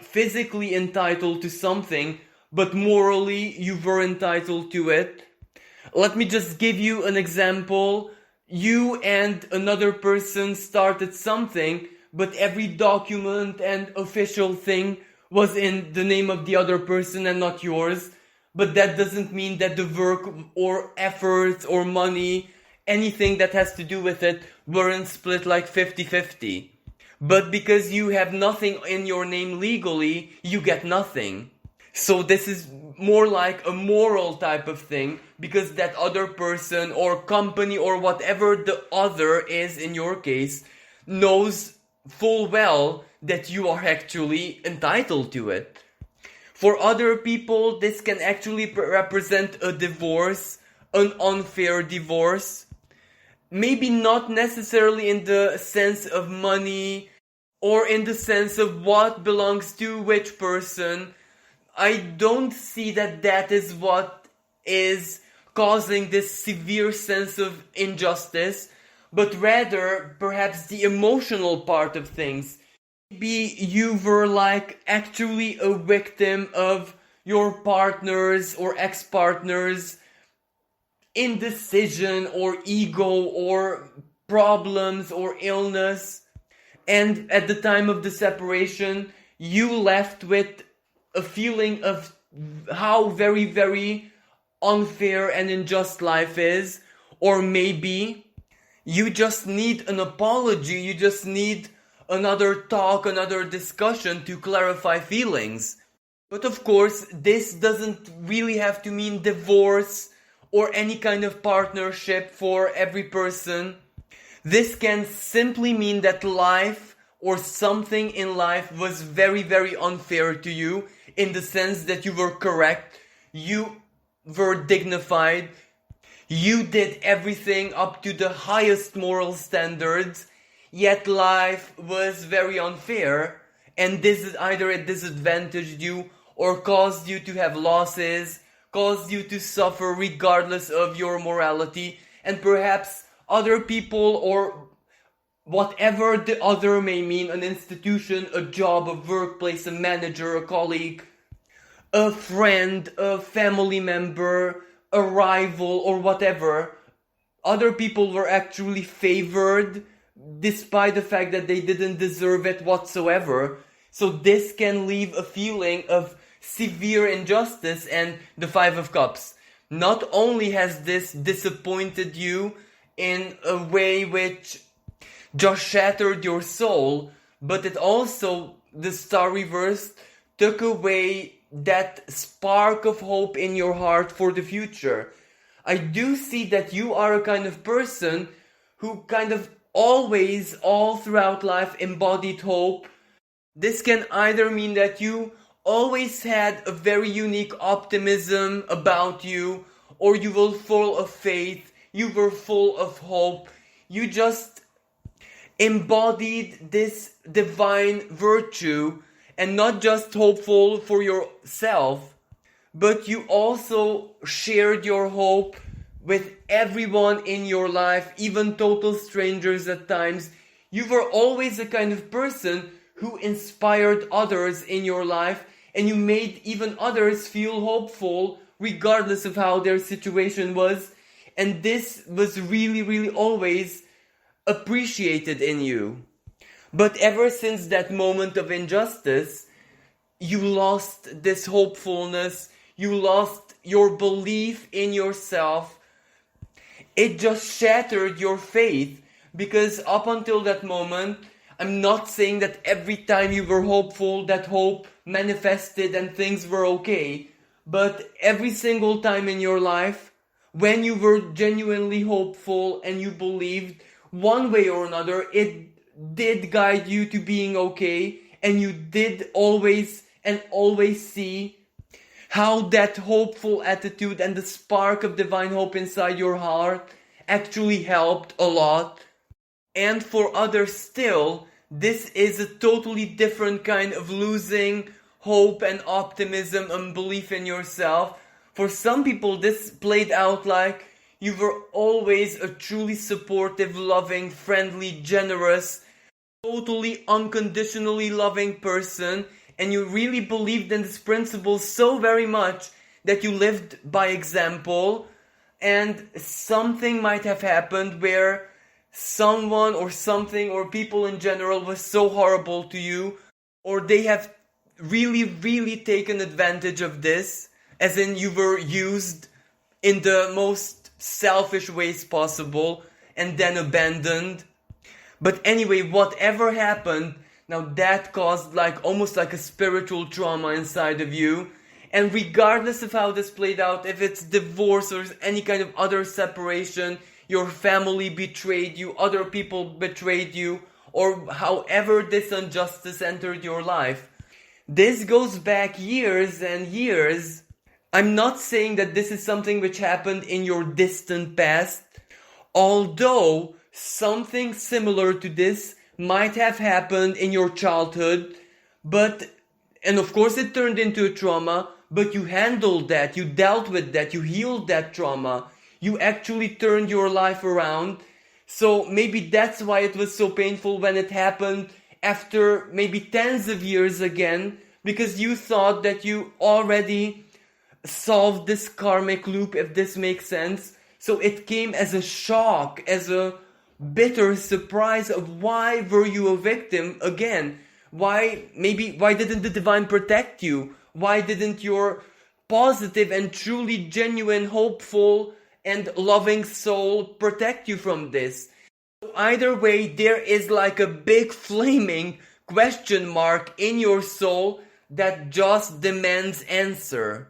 physically entitled to something, but morally you were entitled to it. Let me just give you an example. You and another person started something, but every document and official thing was in the name of the other person and not yours. But that doesn't mean that the work or efforts or money, anything that has to do with it, weren't split 50-50. But because you have nothing in your name legally, you get nothing. So this is more like a moral type of thing, because that other person or company or whatever the other is in your case knows full well that you are actually entitled to it. For other people, this can actually represent a divorce, an unfair divorce. Maybe not necessarily in the sense of money or in the sense of what belongs to which person. I don't see that that is what is causing this severe sense of injustice, but rather perhaps the emotional part of things. Maybe you were actually a victim of your partner's or ex-partner's indecision or ego or problems or illness, and at the time of the separation you left with a feeling of how very, very unfair and unjust life is. Or maybe you just need an apology, you just need another talk, another discussion to clarify feelings. But of course, this doesn't really have to mean divorce or any kind of partnership for every person. This can simply mean that life or something in life was very, very unfair to you, in the sense that you were correct, you were dignified, you did everything up to the highest moral standards, yet life was very unfair, and this is either it disadvantaged you or caused you to have losses, caused you to suffer regardless of your morality, and perhaps other people or whatever the other may mean, an institution, a job, a workplace, a manager, a colleague, a friend, a family member, a rival, or whatever, other people were actually favored despite the fact that they didn't deserve it whatsoever. So this can leave a feeling of severe injustice. And the Five of Cups, not only has this disappointed you in a way which just shattered your soul, but it also, the Star reversed, took away that spark of hope in your heart for the future. I do see that you are a kind of person who kind of always, all throughout life, embodied hope. This can either mean that you always had a very unique optimism about you, or you were full of faith, you were full of hope, you just embodied this divine virtue, and not just hopeful for yourself, but you also shared your hope with everyone in your life, even total strangers at times. You were always the kind of person who inspired others in your life, and you made even others feel hopeful regardless of how their situation was. And this was really, really always appreciated in you. But ever since that moment of injustice, you lost this hopefulness, you lost your belief in yourself. It just shattered your faith, because up until that moment, I'm not saying that every time you were hopeful, that hope manifested and things were okay, but every single time in your life, when you were genuinely hopeful and you believed, one way or another, it did guide you to being okay, and you did always see how that hopeful attitude and the spark of divine hope inside your heart actually helped a lot. And for others still, this is a totally different kind of losing hope and optimism and belief in yourself. For some people, this played out like you were always a truly supportive, loving, friendly, generous, totally unconditionally loving person, and you really believed in this principle so very much that you lived by example. And something might have happened where someone or something or people in general was so horrible to you, or they have really, really taken advantage of this, as in you were used in the most selfish ways possible and then abandoned. But anyway, whatever happened, now that caused almost like a spiritual trauma inside of you. And regardless of how this played out, if it's divorce or any kind of other separation, your family betrayed you, other people betrayed you, or however this injustice entered your life, this goes back years and years. I'm not saying that this is something which happened in your distant past, although something similar to this might have happened in your childhood, and of course it turned into a trauma, but you handled that, you dealt with that, you healed that trauma, you actually turned your life around. So maybe that's why it was so painful when it happened after maybe tens of years again, because you thought that you already solved this karmic loop, if this makes sense. So it came as a shock, as a bitter surprise of why were you a victim again? Why didn't the divine protect you? Why didn't your positive and truly genuine, hopeful and loving soul protect you from this? Either way, there is like a big flaming question mark in your soul that just demands answer.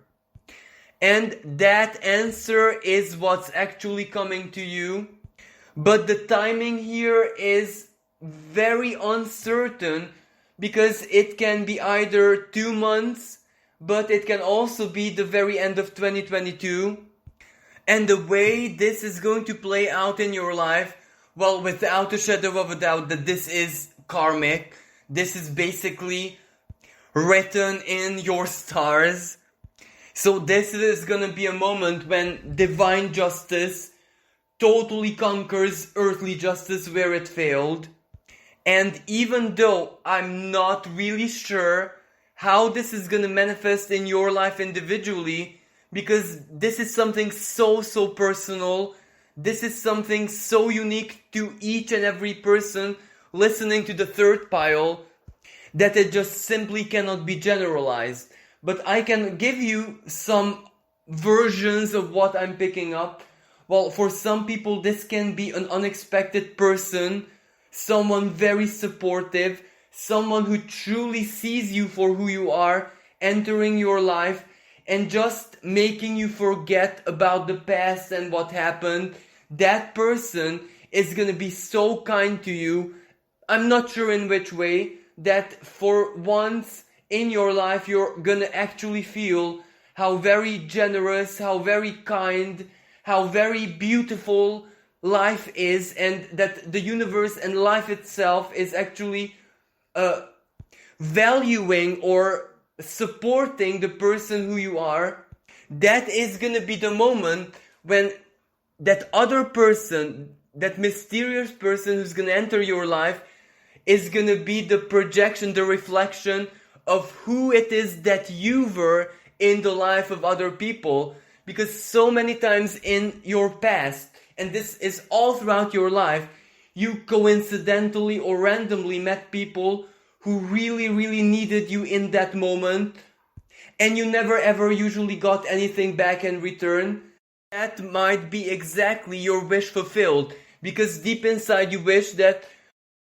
And that answer is what's actually coming to you. But the timing here is very uncertain, because it can be either 2 months, but it can also be the very end of 2022. And the way this is going to play out in your life, well, without a shadow of a doubt that this is karmic. This is basically written in your stars. So this is gonna be a moment when divine justice totally conquers earthly justice where it failed. And even though I'm not really sure how this is gonna manifest in your life individually, because this is something so personal, this is something so unique to each and every person listening to the third pile, that it just simply cannot be generalized. But I can give you some versions of what I'm picking up. Well, for some people this can be an unexpected person, someone very supportive, someone who truly sees you for who you are entering your life and just making you forget about the past and what happened. That person is gonna be so kind to you. I'm not sure in which way, that for once in your life you're gonna actually feel how very generous, how very kind, how very beautiful life is, and that the universe and life itself is actually valuing or supporting the person who you are. That is gonna be the moment when that other person, that mysterious person who's gonna enter your life, is gonna be the projection, the reflection of who it is that you were in the life of other people. Because so many times in your past, and this is all throughout your life, you coincidentally or randomly met people who really, really needed you in that moment, and you never ever usually got anything back in return. That might be exactly your wish fulfilled, because deep inside you wish that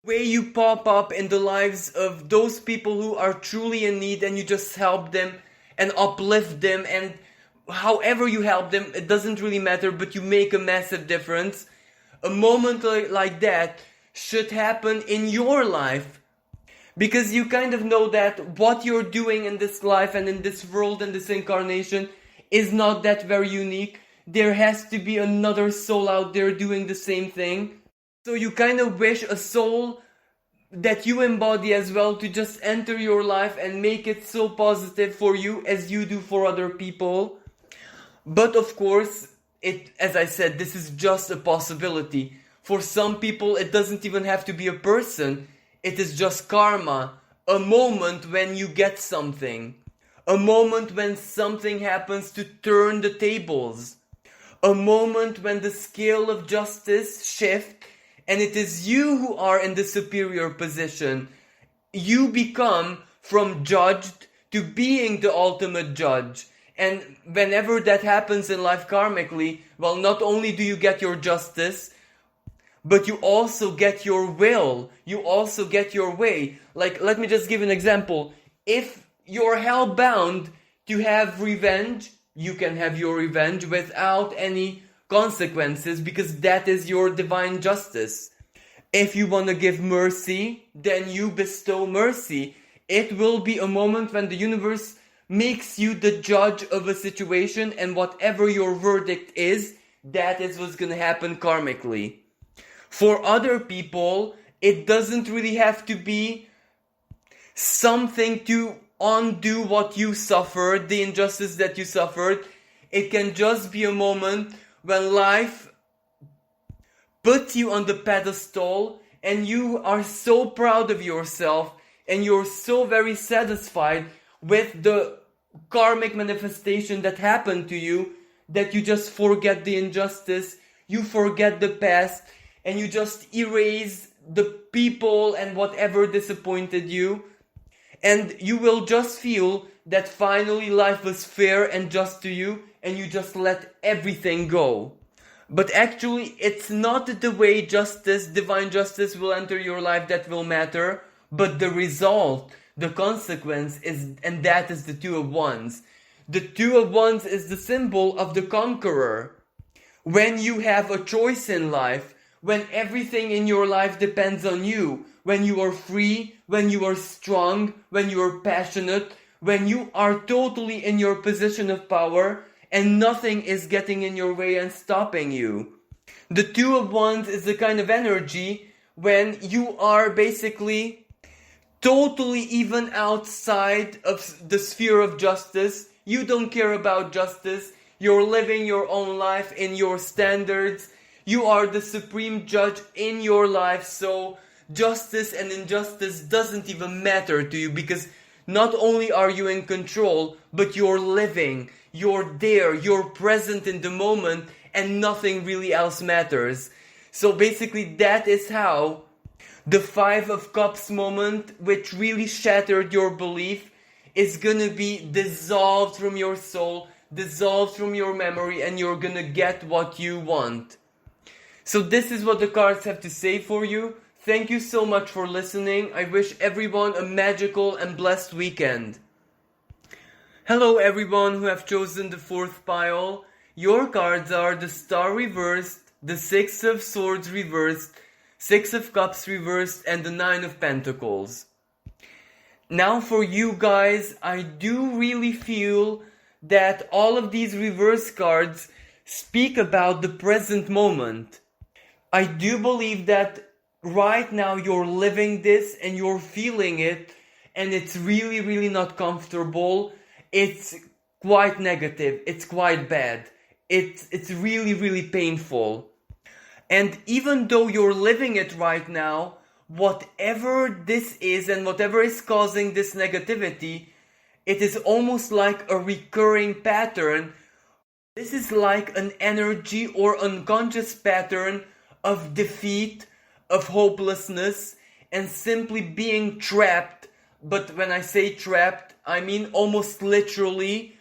way you pop up in the lives of those people who are truly in need, and you just help them and uplift them, and however you help them, it doesn't really matter, but you make a massive difference. A moment like that should happen in your life, because you kind of know that what you're doing in this life and in this world and this incarnation is not that very unique. There has to be another soul out there doing the same thing. So you kind of wish a soul that you embody as well to just enter your life and make it so positive for you as you do for other people. But of course, as I said, this is just a possibility. For some people, it doesn't even have to be a person. It is just karma. A moment when you get something. A moment when something happens to turn the tables. A moment when the scale of justice shifts, and it is you who are in the superior position. You become from judged to being the ultimate judge. And whenever that happens in life karmically, well, not only do you get your justice, but you also get your will. You also get your way. Like, let me just give an example. If you're hell-bound to have revenge, you can have your revenge without any consequences, because that is your divine justice. If you want to give mercy, then you bestow mercy. It will be a moment when the universe makes you the judge of a situation, and whatever your verdict is, that is what's gonna happen karmically. For other people, it doesn't really have to be something to undo what you suffered, the injustice that you suffered. It can just be a moment when life puts you on the pedestal and you are so proud of yourself and you're so very satisfied with the karmic manifestation that happened to you that you just forget the injustice, you forget the past, and you just erase the people and whatever disappointed you. And you will just feel that finally life was fair and just to you, and you just let everything go. But actually, it's not the way justice, divine justice will enter your life that will matter, but the result, the consequence is, and that is the Two of Wands. The Two of Wands is the symbol of the conqueror. When you have a choice in life, when everything in your life depends on you, when you are free, when you are strong, when you are passionate, when you are totally in your position of power, and nothing is getting in your way and stopping you. The Two of Wands is the kind of energy when you are basically totally even outside of the sphere of justice. You don't care about justice. You're living your own life in your standards. You are the supreme judge in your life, so justice and injustice doesn't even matter to you, because not only are you in control, but you're living, you're there, you're present in the moment, and nothing really else matters. So basically that is how the Five of Cups moment, which really shattered your belief, is gonna be dissolved from your soul, dissolved from your memory, and you're gonna get what you want. So this is what the cards have to say for you. Thank you so much for listening. I wish everyone a magical and blessed weekend. Hello everyone who have chosen the fourth pile. Your cards are the Star reversed, the Six of Swords reversed, Six of Cups reversed, and the Nine of Pentacles. Now for you guys, I do really feel that all of these reverse cards speak about the present moment. I do believe that right now you're living this and you're feeling it, and it's really, really not comfortable. It's quite negative. It's quite bad. It's really, really painful. And even though you're living it right now, whatever this is and whatever is causing this negativity, it is almost like a recurring pattern. This is like an energy or unconscious pattern of defeat, of hopelessness, and simply being trapped. But when I say trapped, I mean almost literally.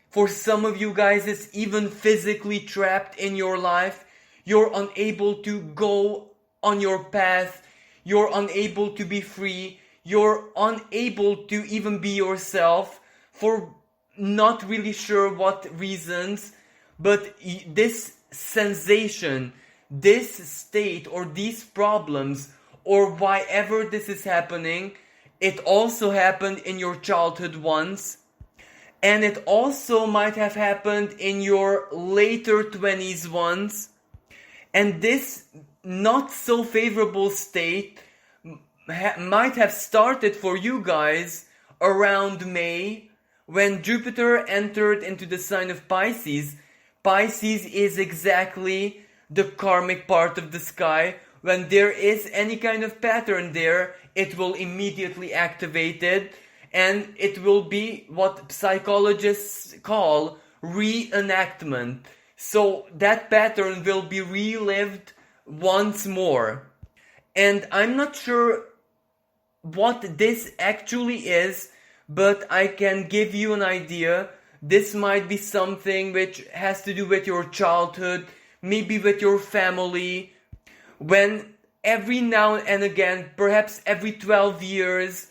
For some of you guys, it's even physically trapped in your life. You're unable to go on your path. You're unable to be free. You're unable to even be yourself for not really sure what reasons. But this sensation, this state, or these problems, or why ever this is happening, it also happened in your childhood once. And it also might have happened in your later 20s once. And this not so favorable state might have started for you guys around May, when Jupiter entered into the sign of Pisces. Pisces is exactly the karmic part of the sky. When there is any kind of pattern there, it will immediately activate it, and it will be what psychologists call reenactment. So that pattern will be relived once more. And I'm not sure what this actually is, but I can give you an idea. This might be something which has to do with your childhood, maybe with your family, when every now and again, perhaps every 12 years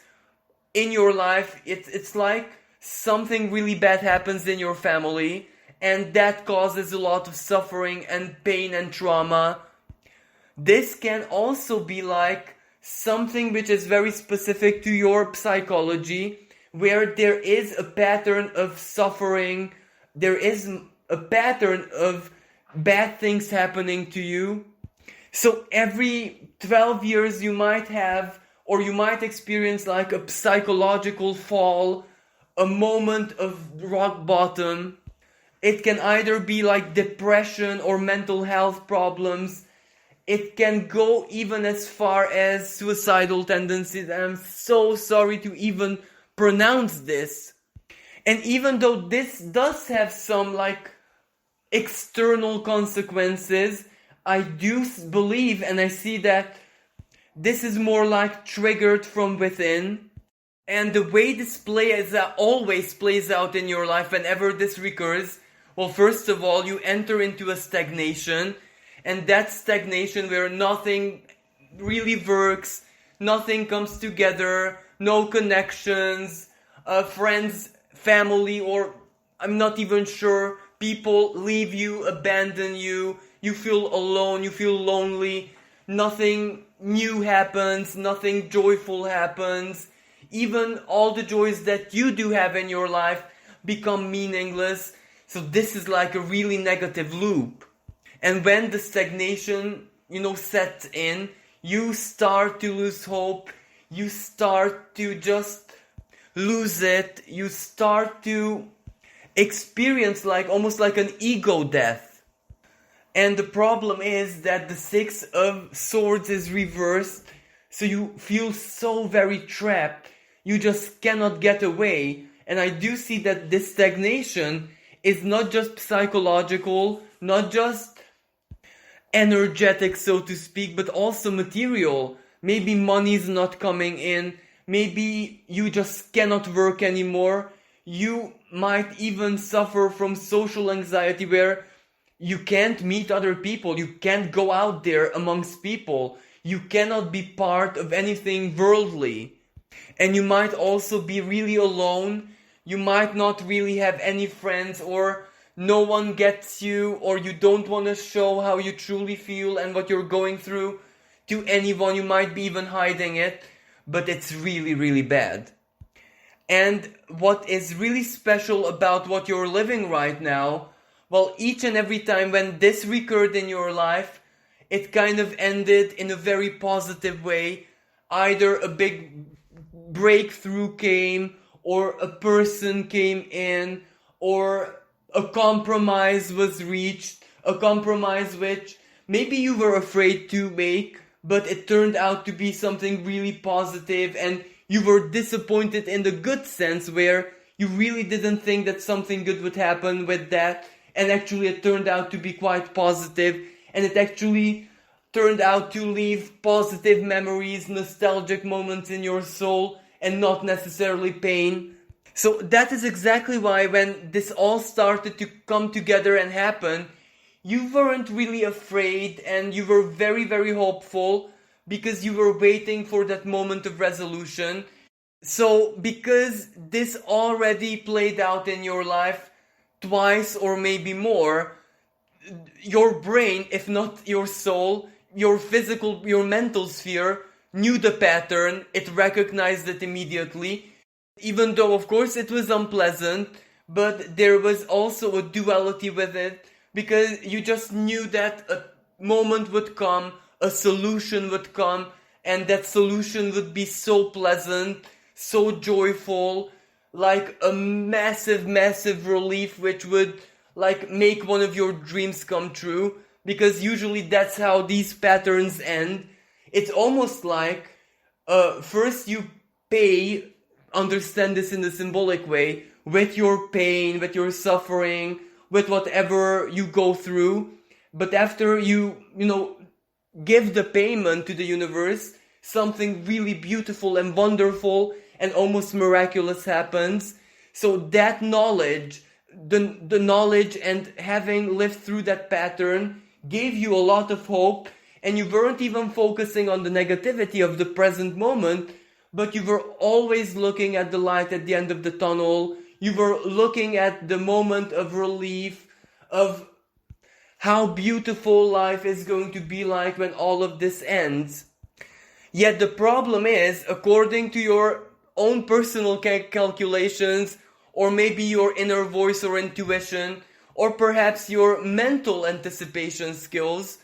in your life, it's like something really bad happens in your family, and that causes a lot of suffering and pain and trauma. This can also be like something which is very specific to your psychology, where there is a pattern of suffering, there is a pattern of bad things happening to you. So every 12 years you might have, or you might experience like a psychological fall, a moment of rock bottom. It can either be like depression or mental health problems. It can go even as far as suicidal tendencies, and I'm so sorry to even pronounce this. And even though this does have some like external consequences, I do believe and I see that this is more like triggered from within. And the way this always plays out in your life whenever this recurs, well, first of all, you enter into a stagnation. And that stagnation where nothing really works, nothing comes together, no connections, friends, family, or I'm not even sure, people leave you, abandon you, you feel alone, you feel lonely, nothing new happens, nothing joyful happens. Even all the joys that you do have in your life become meaningless. So this is like a really negative loop. And when the stagnation, sets in, you start to lose hope, you start to just lose it, you start to experience almost like an ego death. And the problem is that the Six of Swords is reversed, so you feel so very trapped, you just cannot get away. And I do see that this stagnation is not just psychological, not just energetic, so to speak, but also material. Maybe money's not coming in, maybe you just cannot work anymore. You might even suffer from social anxiety where you can't meet other people, you can't go out there amongst people, you cannot be part of anything worldly. And you might also be really alone. you might not really have any friends, or no one gets you, or you don't want to show how you truly feel and what you're going through to anyone. You might be even hiding it, but it's really, really bad. And what is really special about what you're living right now, well, each and every time when this recurred in your life, it kind of ended in a very positive way. Either a big breakthrough came, or a person came in, or a compromise was reached, a compromise which maybe you were afraid to make, but it turned out to be something really positive, and you were disappointed in the good sense, where you really didn't think that something good would happen with that, and actually it turned out to be quite positive, and it actually turned out to leave positive memories, nostalgic moments in your soul, and not necessarily pain. So that is exactly why when this all started to come together and happen, you weren't really afraid, and you were very, very hopeful, because you were waiting for that moment of resolution. So because this already played out in your life twice or maybe more, your brain, if not your soul, your physical, your mental sphere, knew the pattern. It recognized it immediately. Even though, of course, it was unpleasant, but there was also a duality with it, because you just knew that a moment would come, a solution would come, and that solution would be so pleasant, so joyful, like a massive, massive relief, which would like make one of your dreams come true, because usually that's how these patterns end. It's almost like first you pay, understand this in a symbolic way, with your pain, with your suffering, with whatever you go through. But after you give the payment to the universe, something really beautiful and wonderful and almost miraculous happens. So that knowledge, the knowledge and having lived through that pattern gave you a lot of hope, and you weren't even focusing on the negativity of the present moment, but you were always looking at the light at the end of the tunnel. You were looking at the moment of relief, of how beautiful life is going to be like when all of this ends. Yet the problem is, according to your own personal calculations, or maybe your inner voice or intuition, or perhaps your mental anticipation skills,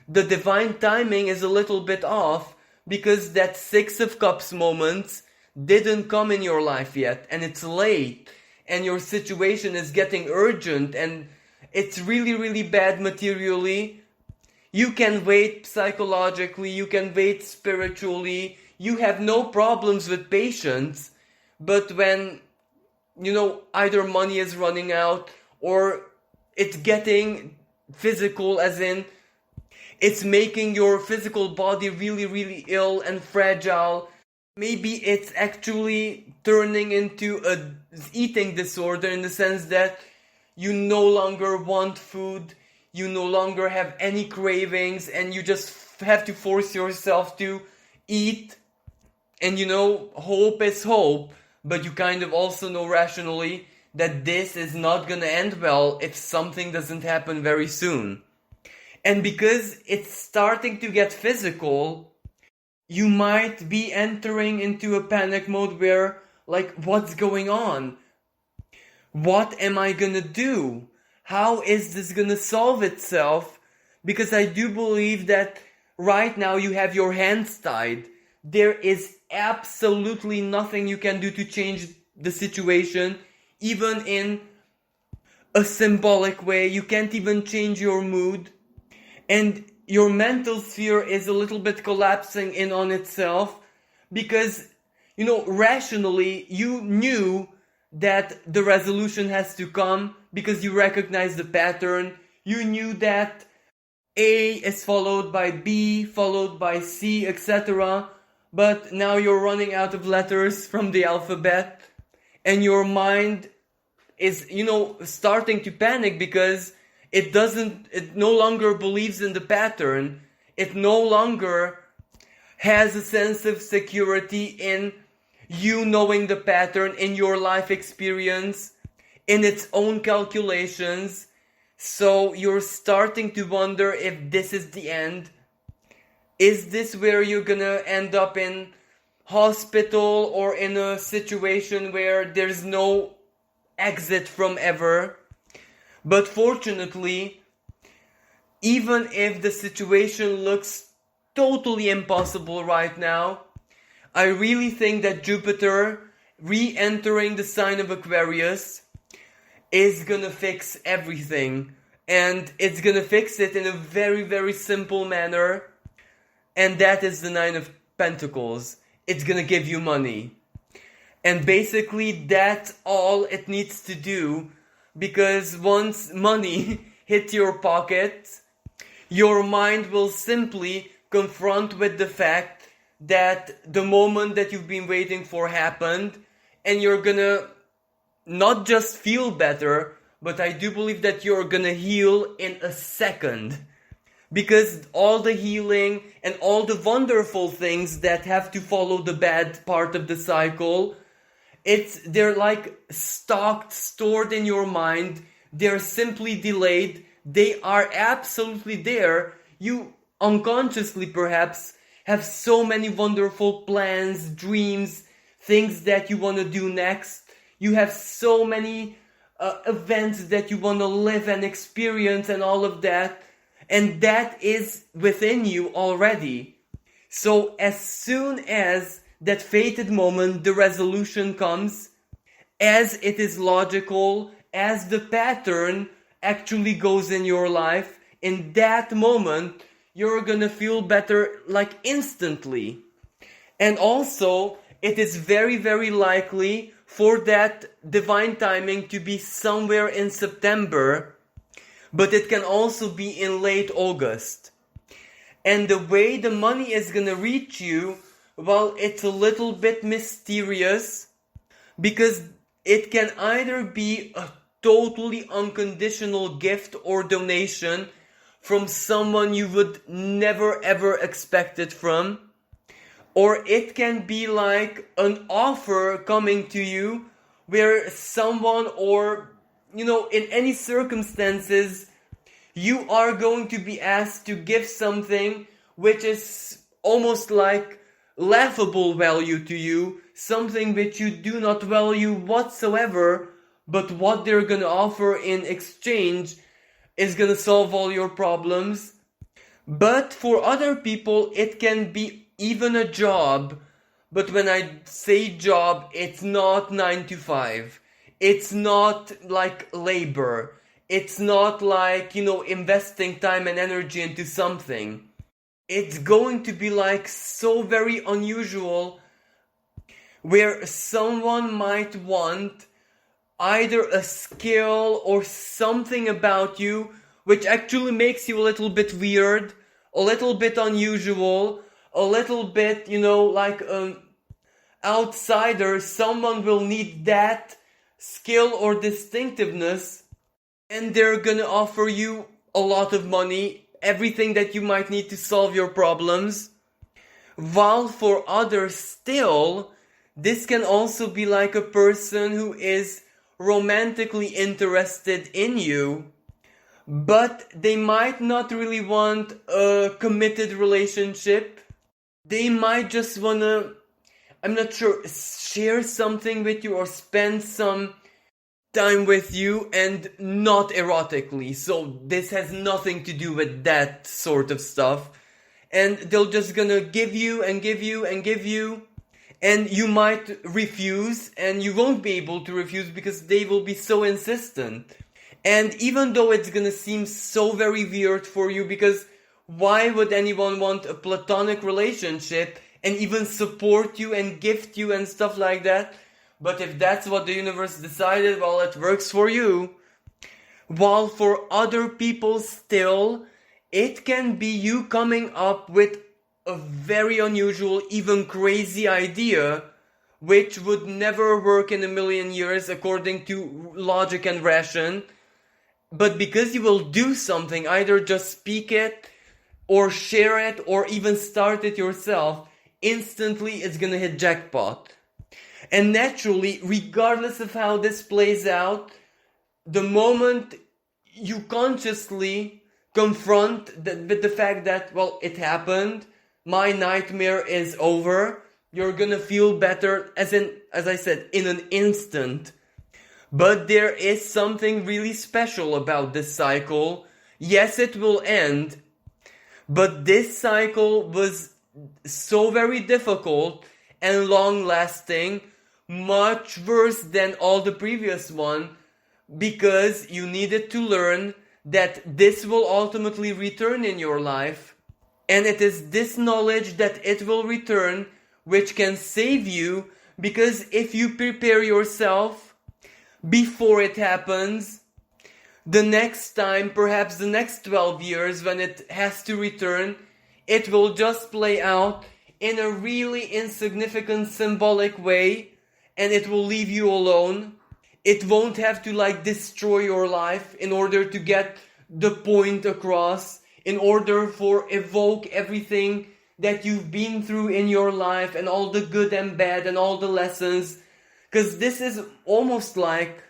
the divine timing is a little bit off, because that Six of Cups moment didn't come in your life yet, and it's late, and your situation is getting urgent, and it's really, really bad materially. You can wait psychologically, you can wait spiritually, you have no problems with patience, but when, either money is running out, or it's getting physical, as in, it's making your physical body really, really ill and fragile. Maybe it's actually turning into a eating disorder, in the sense that you no longer want food, you no longer have any cravings, and you just have to force yourself to eat. And hope is hope, but you kind of also know rationally that this is not gonna end well if something doesn't happen very soon. And because it's starting to get physical, you might be entering into a panic mode where, like, what's going on? What am I gonna do? How is this gonna solve itself? Because I do believe that right now you have your hands tied. There is absolutely nothing you can do to change the situation, even in a symbolic way. You can't even change your mood. And your mental sphere is a little bit collapsing in on itself, because, rationally, you knew that the resolution has to come, because you recognize the pattern. You knew that A is followed by B, followed by C, etc. But now you're running out of letters from the alphabet, and your mind is, starting to panic, because it no longer believes in the pattern. It no longer has a sense of security in you knowing the pattern in your life experience, in its own calculations. So you're starting to wonder if this is the end. Is this where you're gonna end up in hospital or in a situation where there's no exit from ever? But fortunately, even if the situation looks totally impossible right now, I really think that Jupiter re-entering the sign of Aquarius is gonna fix everything. And it's gonna fix it in a very, very simple manner. And that is the Nine of Pentacles. It's gonna give you money. And basically that's all it needs to do. Because once money hits your pocket, your mind will simply confront with the fact that the moment that you've been waiting for happened, and you're gonna not just feel better, but I do believe that you're gonna heal in a second. Because all the healing and all the wonderful things that have to follow the bad part of the cycle, they're like stored in your mind. They're simply delayed. They are absolutely there. You unconsciously perhaps have so many wonderful plans, dreams, things that you want to do next. You have so many events that you want to live and experience and all of that. And that is within you already. So as soon as that fated moment, the resolution comes, as it is logical, as the pattern actually goes in your life, in that moment, you're gonna feel better like instantly. And also, it is very, very likely for that divine timing to be somewhere in September, but it can also be in late August. And the way the money is gonna reach you, well, it's a little bit mysterious, because it can either be a totally unconditional gift or donation from someone you would never ever expect it from, or it can be like an offer coming to you where someone, or in any circumstances, you are going to be asked to give something which is almost like laughable value to you, something which you do not value whatsoever, but what they're gonna offer in exchange is gonna solve all your problems. But for other people, it can be even a job. But when I say job, it's not 9 to 5. It's not like labor. It's not like, investing time and energy into something. It's going to be like so very unusual, where someone might want either a skill or something about you which actually makes you a little bit weird, a little bit unusual, a little bit, like an outsider. Someone will need that skill or distinctiveness, and they're gonna offer you a lot of money, everything that you might need to solve your problems. While for others still, this can also be like a person who is romantically interested in you, but they might not really want a committed relationship. They might just wanna, I'm not sure, share something with you or spend some time with you, and not erotically. So this has nothing to do with that sort of stuff. And they're just gonna give you and give you and give you, and you might refuse, and you won't be able to refuse because they will be so insistent. And even though it's gonna seem so very weird for you, because why would anyone want a platonic relationship and even support you and gift you and stuff like that? But if that's what the universe decided, well, it works for you. While for other people still, it can be you coming up with a very unusual, even crazy idea, which would never work in a million years according to logic and ration. But because you will do something, either just speak it, or share it, or even start it yourself, instantly it's gonna hit jackpot. And naturally, regardless of how this plays out, the moment you consciously confront with the fact that, well, it happened, my nightmare is over, you're gonna feel better, as I said, in an instant. But there is something really special about this cycle. Yes, it will end, but this cycle was so very difficult and long-lasting, much worse than all the previous one, because you needed to learn that this will ultimately return in your life. And it is this knowledge that it will return which can save you, because if you prepare yourself before it happens, the next time, perhaps the next 12 years when it has to return, it will just play out in a really insignificant symbolic way, and it will leave you alone. It won't have to destroy your life in order to get the point across, in order for evoke everything that you've been through in your life and all the good and bad and all the lessons. Because this is almost like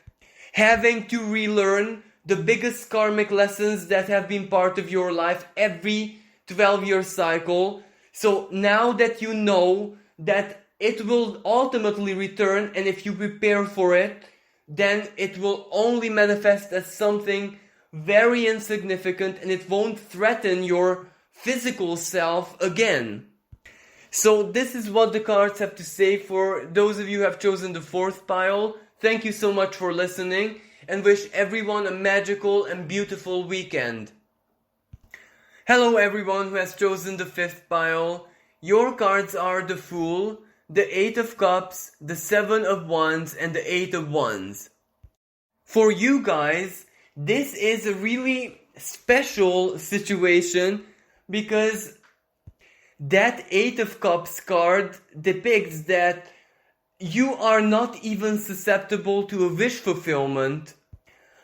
having to relearn the biggest karmic lessons that have been part of your life every 12-year cycle. So now that you know that it will ultimately return, and if you prepare for it, then it will only manifest as something very insignificant, and it won't threaten your physical self again. So this is what the cards have to say for those of you who have chosen the fourth pile. Thank you so much for listening, and wish everyone a magical and beautiful weekend. Hello everyone who has chosen the fifth pile. Your cards are the Fool, the Eight of Cups, the Seven of Wands, and the Eight of Wands. For you guys, this is a really special situation, because that Eight of Cups card depicts that you are not even susceptible to a wish fulfillment,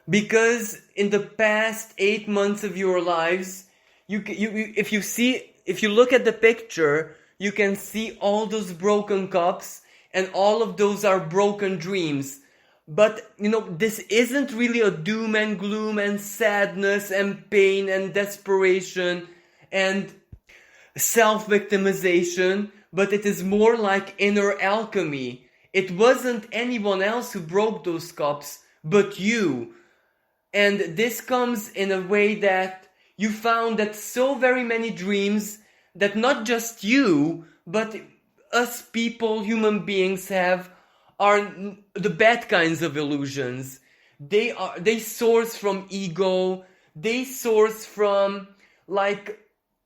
because in the past 8 months of your lives, if you look at the picture, you can see all those broken cups, and all of those are broken dreams. But, this isn't really a doom and gloom and sadness and pain and desperation and self-victimization, but it is more like inner alchemy. It wasn't anyone else who broke those cups, but you. And this comes in a way that you found that so very many dreams that not just you, but us people, human beings have, are the bad kinds of illusions. They source from ego, they source from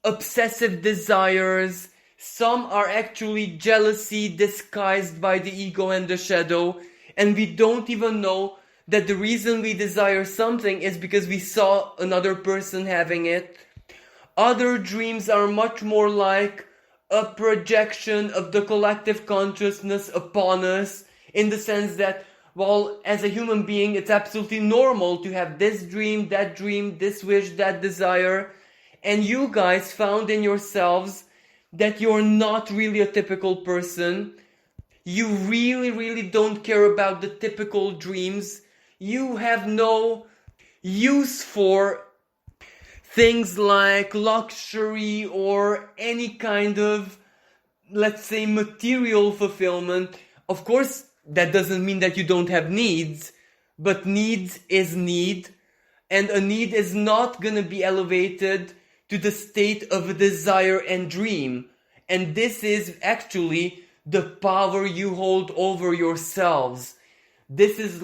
obsessive desires. Some are actually jealousy disguised by the ego and the shadow, and we don't even know that the reason we desire something is because we saw another person having it. Other dreams are much more like a projection of the collective consciousness upon us, in the sense that, well, as a human being, it's absolutely normal to have this dream, this wish, that desire. And you guys found in yourselves that you're not really a typical person. You really, really don't care about the typical dreams. You have no use for things like luxury or any kind of, let's say, material fulfillment. Of course, that doesn't mean that you don't have needs, but needs is need, and a need is not gonna be elevated to the state of a desire and dream. And this is actually the power you hold over yourselves. This is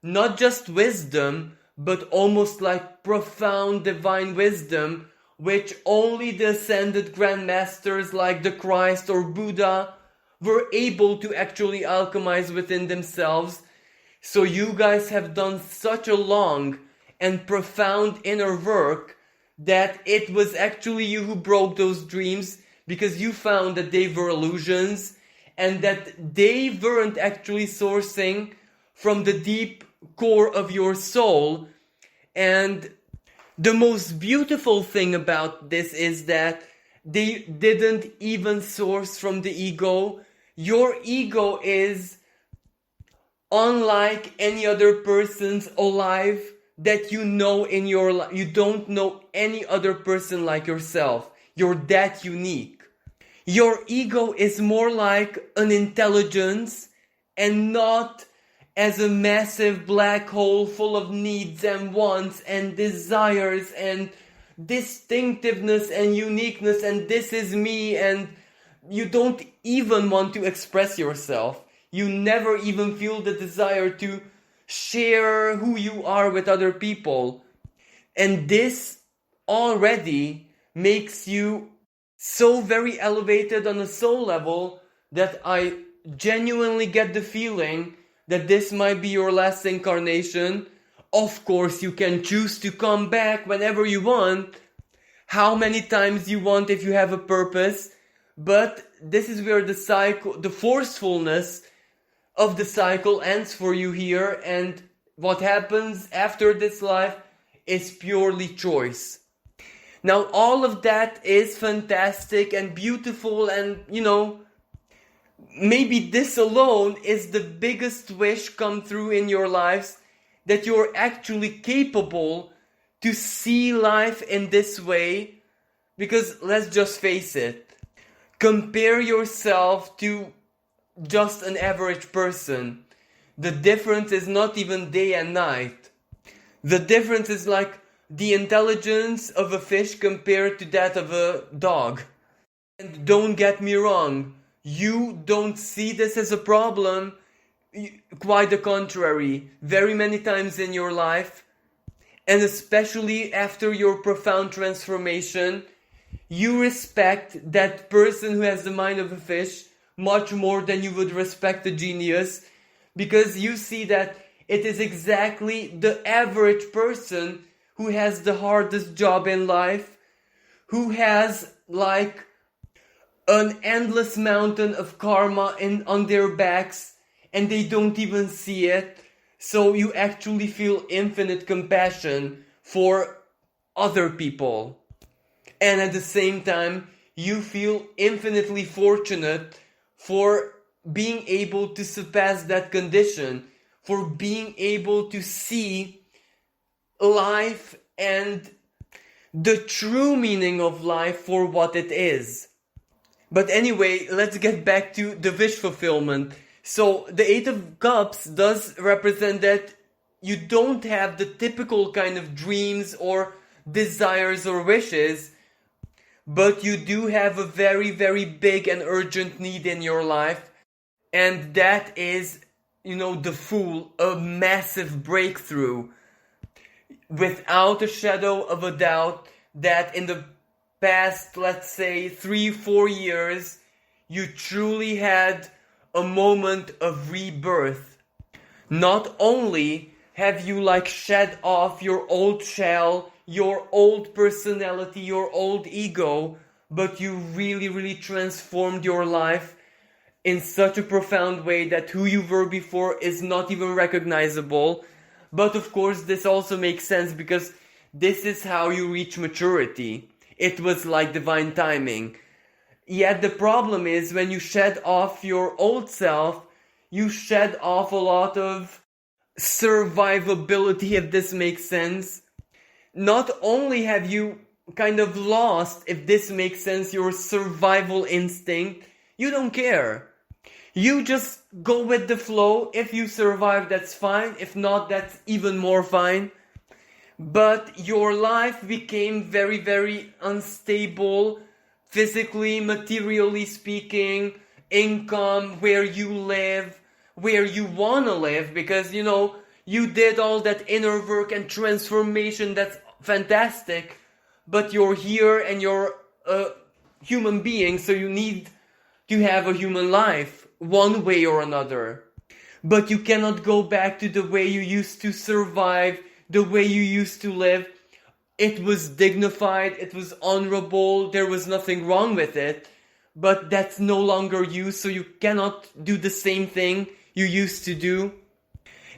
not just wisdom, but almost like profound divine wisdom, which only the ascended grandmasters like the Christ or Buddha were able to actually alchemize within themselves. So you guys have done such a long and profound inner work that it was actually you who broke those dreams, because you found that they were illusions and that they weren't actually sourcing from the deep core of your soul. And the most beautiful thing about this is that they didn't even source from the ego. Your ego is unlike any other person's alive that you know in your life. You don't know any other person like yourself. You're that unique. Your ego is more like an intelligence and not as a massive black hole full of needs and wants and desires and distinctiveness and uniqueness and this is me, and you don't even want to express yourself. You never even feel the desire to share who you are with other people. And this already makes you so very elevated on a soul level that I genuinely get the feeling that this might be your last incarnation. Of course, you can choose to come back whenever you want, how many times you want if you have a purpose, but this is where the cycle, the forcefulness of the cycle ends for you here, and what happens after this life is purely choice. Now, all of that is fantastic and beautiful, and maybe this alone is the biggest wish come through in your lives, that you're actually capable to see life in this way. Because let's just face it, compare yourself to just an average person. The difference is not even day and night. The difference is like the intelligence of a fish compared to that of a dog. And don't get me wrong, you don't see this as a problem. Quite the contrary. Very many times in your life, and especially after your profound transformation, you respect that person who has the mind of a fish much more than you would respect a genius, because you see that it is exactly the average person who has the hardest job in life, who has like an endless mountain of karma on their backs, and they don't even see it. So you actually feel infinite compassion for other people. And at the same time, you feel infinitely fortunate for being able to surpass that condition, for being able to see life and the true meaning of life for what it is. But anyway, let's get back to the wish fulfillment. So the Eight of Cups does represent that you don't have the typical kind of dreams or desires or wishes, but you do have a very, very big and urgent need in your life. And that is, the Fool, a massive breakthrough. Without a shadow of a doubt that in the past, let's say 3-4 years, you truly had a moment of rebirth. Not only have you shed off your old shell, your old personality, your old ego, but you really, really transformed your life in such a profound way that who you were before is not even recognizable. But of course, this also makes sense because this is how you reach maturity. It was like divine timing. Yet the problem is when you shed off your old self, you shed off a lot of survivability, if this makes sense. Not only have you kind of lost, if this makes sense, your survival instinct, you don't care. You just go with the flow. If you survive, that's fine. If not, that's even more fine. But your life became very, very unstable, physically, materially speaking, income, where you live, where you want to live, because, you did all that inner work and transformation, that's fantastic, but you're here and you're a human being, so you need to have a human life, one way or another. But you cannot go back to the way you used to survive, the way you used to live. It was dignified, it was honorable, there was nothing wrong with it, but that's no longer you, so you cannot do the same thing you used to do.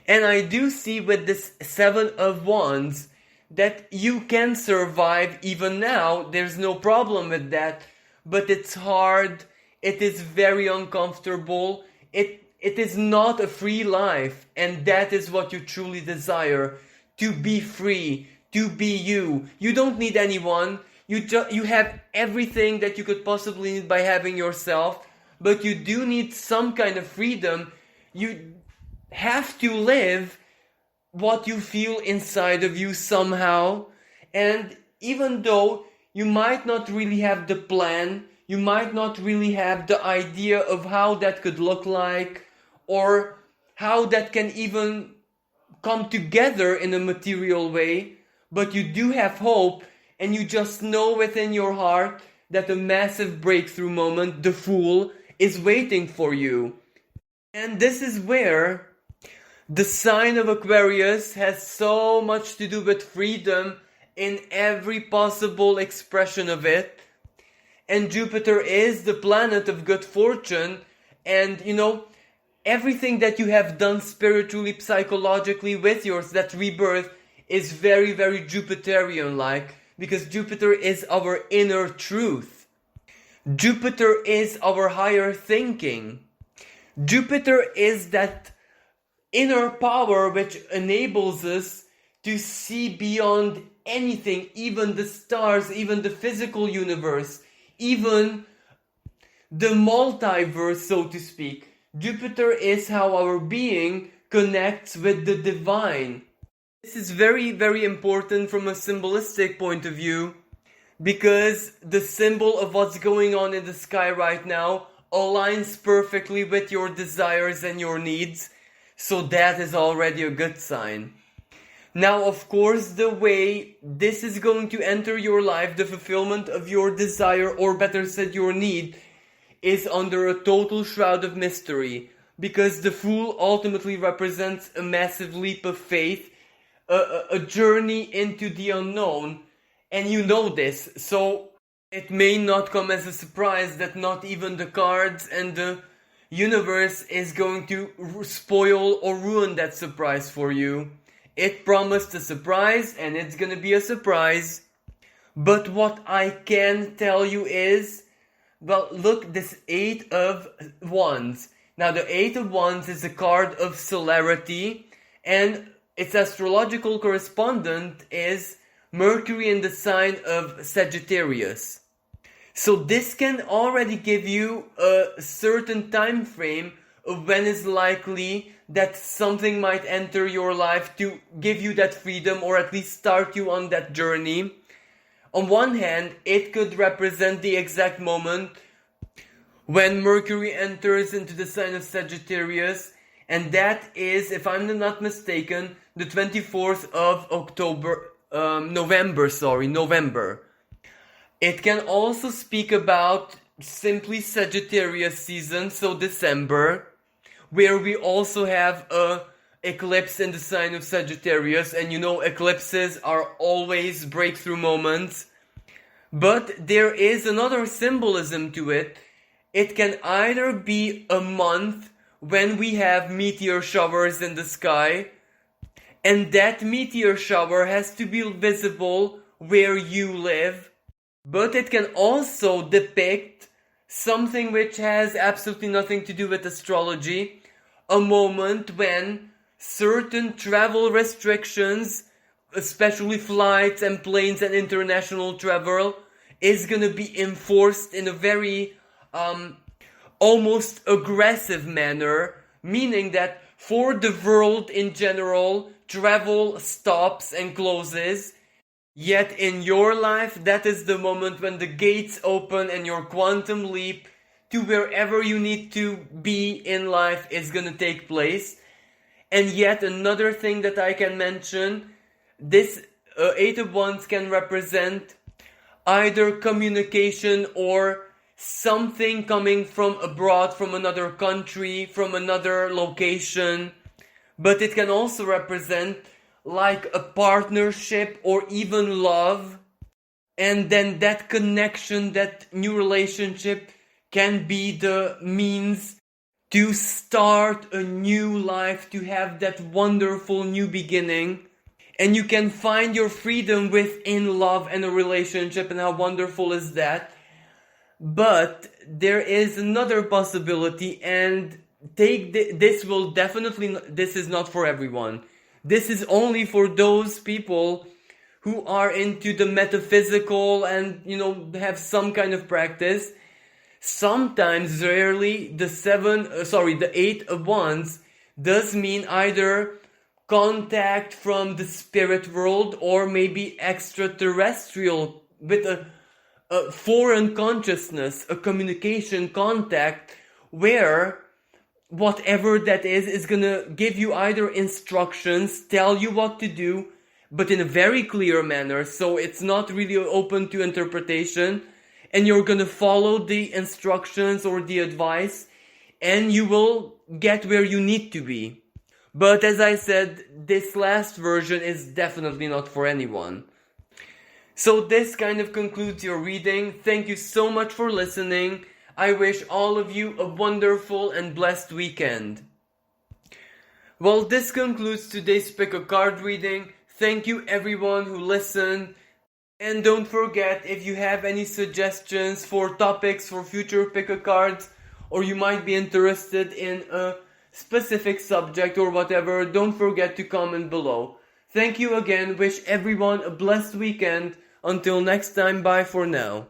And I do see with this Seven of Wands that you can survive even now, there's no problem with that, but it's hard, it is very uncomfortable. It is not a free life, and that is what you truly desire. To be free, to be you. You don't need anyone. You have everything that you could possibly need by having yourself, but you do need some kind of freedom. You have to live what you feel inside of you somehow. And even though you might not really have the plan, you might not really have the idea of how that could look like, or how that can even come together in a material way, but you do have hope, and you just know within your heart that a massive breakthrough moment, the Fool, is waiting for you. And this is where the sign of Aquarius has so much to do with freedom in every possible expression of it. And Jupiter is the planet of good fortune, and everything that you have done spiritually, psychologically with yours, that rebirth, is very, very Jupiterian-like, because Jupiter is our inner truth. Jupiter is our higher thinking. Jupiter is that inner power which enables us to see beyond anything, even the stars, even the physical universe, even the multiverse, so to speak. Jupiter is how our being connects with the divine. This is very, very important from a symbolistic point of view, because the symbol of what's going on in the sky right now aligns perfectly with your desires and your needs, so that is already a good sign. Now, of course, the way this is going to enter your life, the fulfillment of your desire, or better said, your need, is under a total shroud of mystery, because the Fool ultimately represents a massive leap of faith, a journey into the unknown, and you know this, so it may not come as a surprise that not even the cards and the universe is going to spoil or ruin that surprise for you. It promised a surprise, and it's gonna be a surprise. But what I can tell you is, well, look, this 8 of Wands. Now, the 8 of Wands is a card of celerity, and its astrological correspondent is Mercury in the sign of Sagittarius. So this can already give you a certain time frame of when it's likely that something might enter your life to give you that freedom, or at least start you on that journey. On one hand, it could represent the exact moment when Mercury enters into the sign of Sagittarius, and that is, if I'm not mistaken, the 24th of November. It can also speak about simply Sagittarius season, so December, where we also have a eclipse in the sign of Sagittarius, and eclipses are always breakthrough moments. But there is another symbolism to it. It can either be a month when we have meteor showers in the sky, and that meteor shower has to be visible where you live, but it can also depict something which has absolutely nothing to do with astrology, a moment when certain travel restrictions, especially flights and planes and international travel, is gonna be enforced in a very almost aggressive manner, meaning that for the world in general, travel stops and closes. Yet in your life, that is the moment when the gates open and your quantum leap to wherever you need to be in life is gonna take place. And yet another thing that I can mention, this 8 of Wands can represent either communication or something coming from abroad, from another country, from another location. But it can also represent like a partnership or even love. And then that connection, that new relationship can be the means to start a new life, to have that wonderful new beginning. And you can find your freedom within love and a relationship, and how wonderful is that? But there is another possibility, and this will definitely, this is not for everyone. This is only for those people who are into the metaphysical and, have some kind of practice. Sometimes, rarely, the 8 of Wands does mean either contact from the spirit world or maybe extraterrestrial with a foreign consciousness, a communication contact where whatever that is gonna give you either instructions, tell you what to do, but in a very clear manner, so it's not really open to interpretation, and you're gonna follow the instructions or the advice, and you will get where you need to be. But as I said, this last version is definitely not for anyone. So this kind of concludes your reading. Thank you so much for listening. I wish all of you a wonderful and blessed weekend. Well, this concludes today's pick a card reading. Thank you everyone who listened. And don't forget, if you have any suggestions for topics for future pick a cards, or you might be interested in a specific subject or whatever, don't forget to comment below. Thank you again. Wish everyone a blessed weekend. Until next time, bye for now.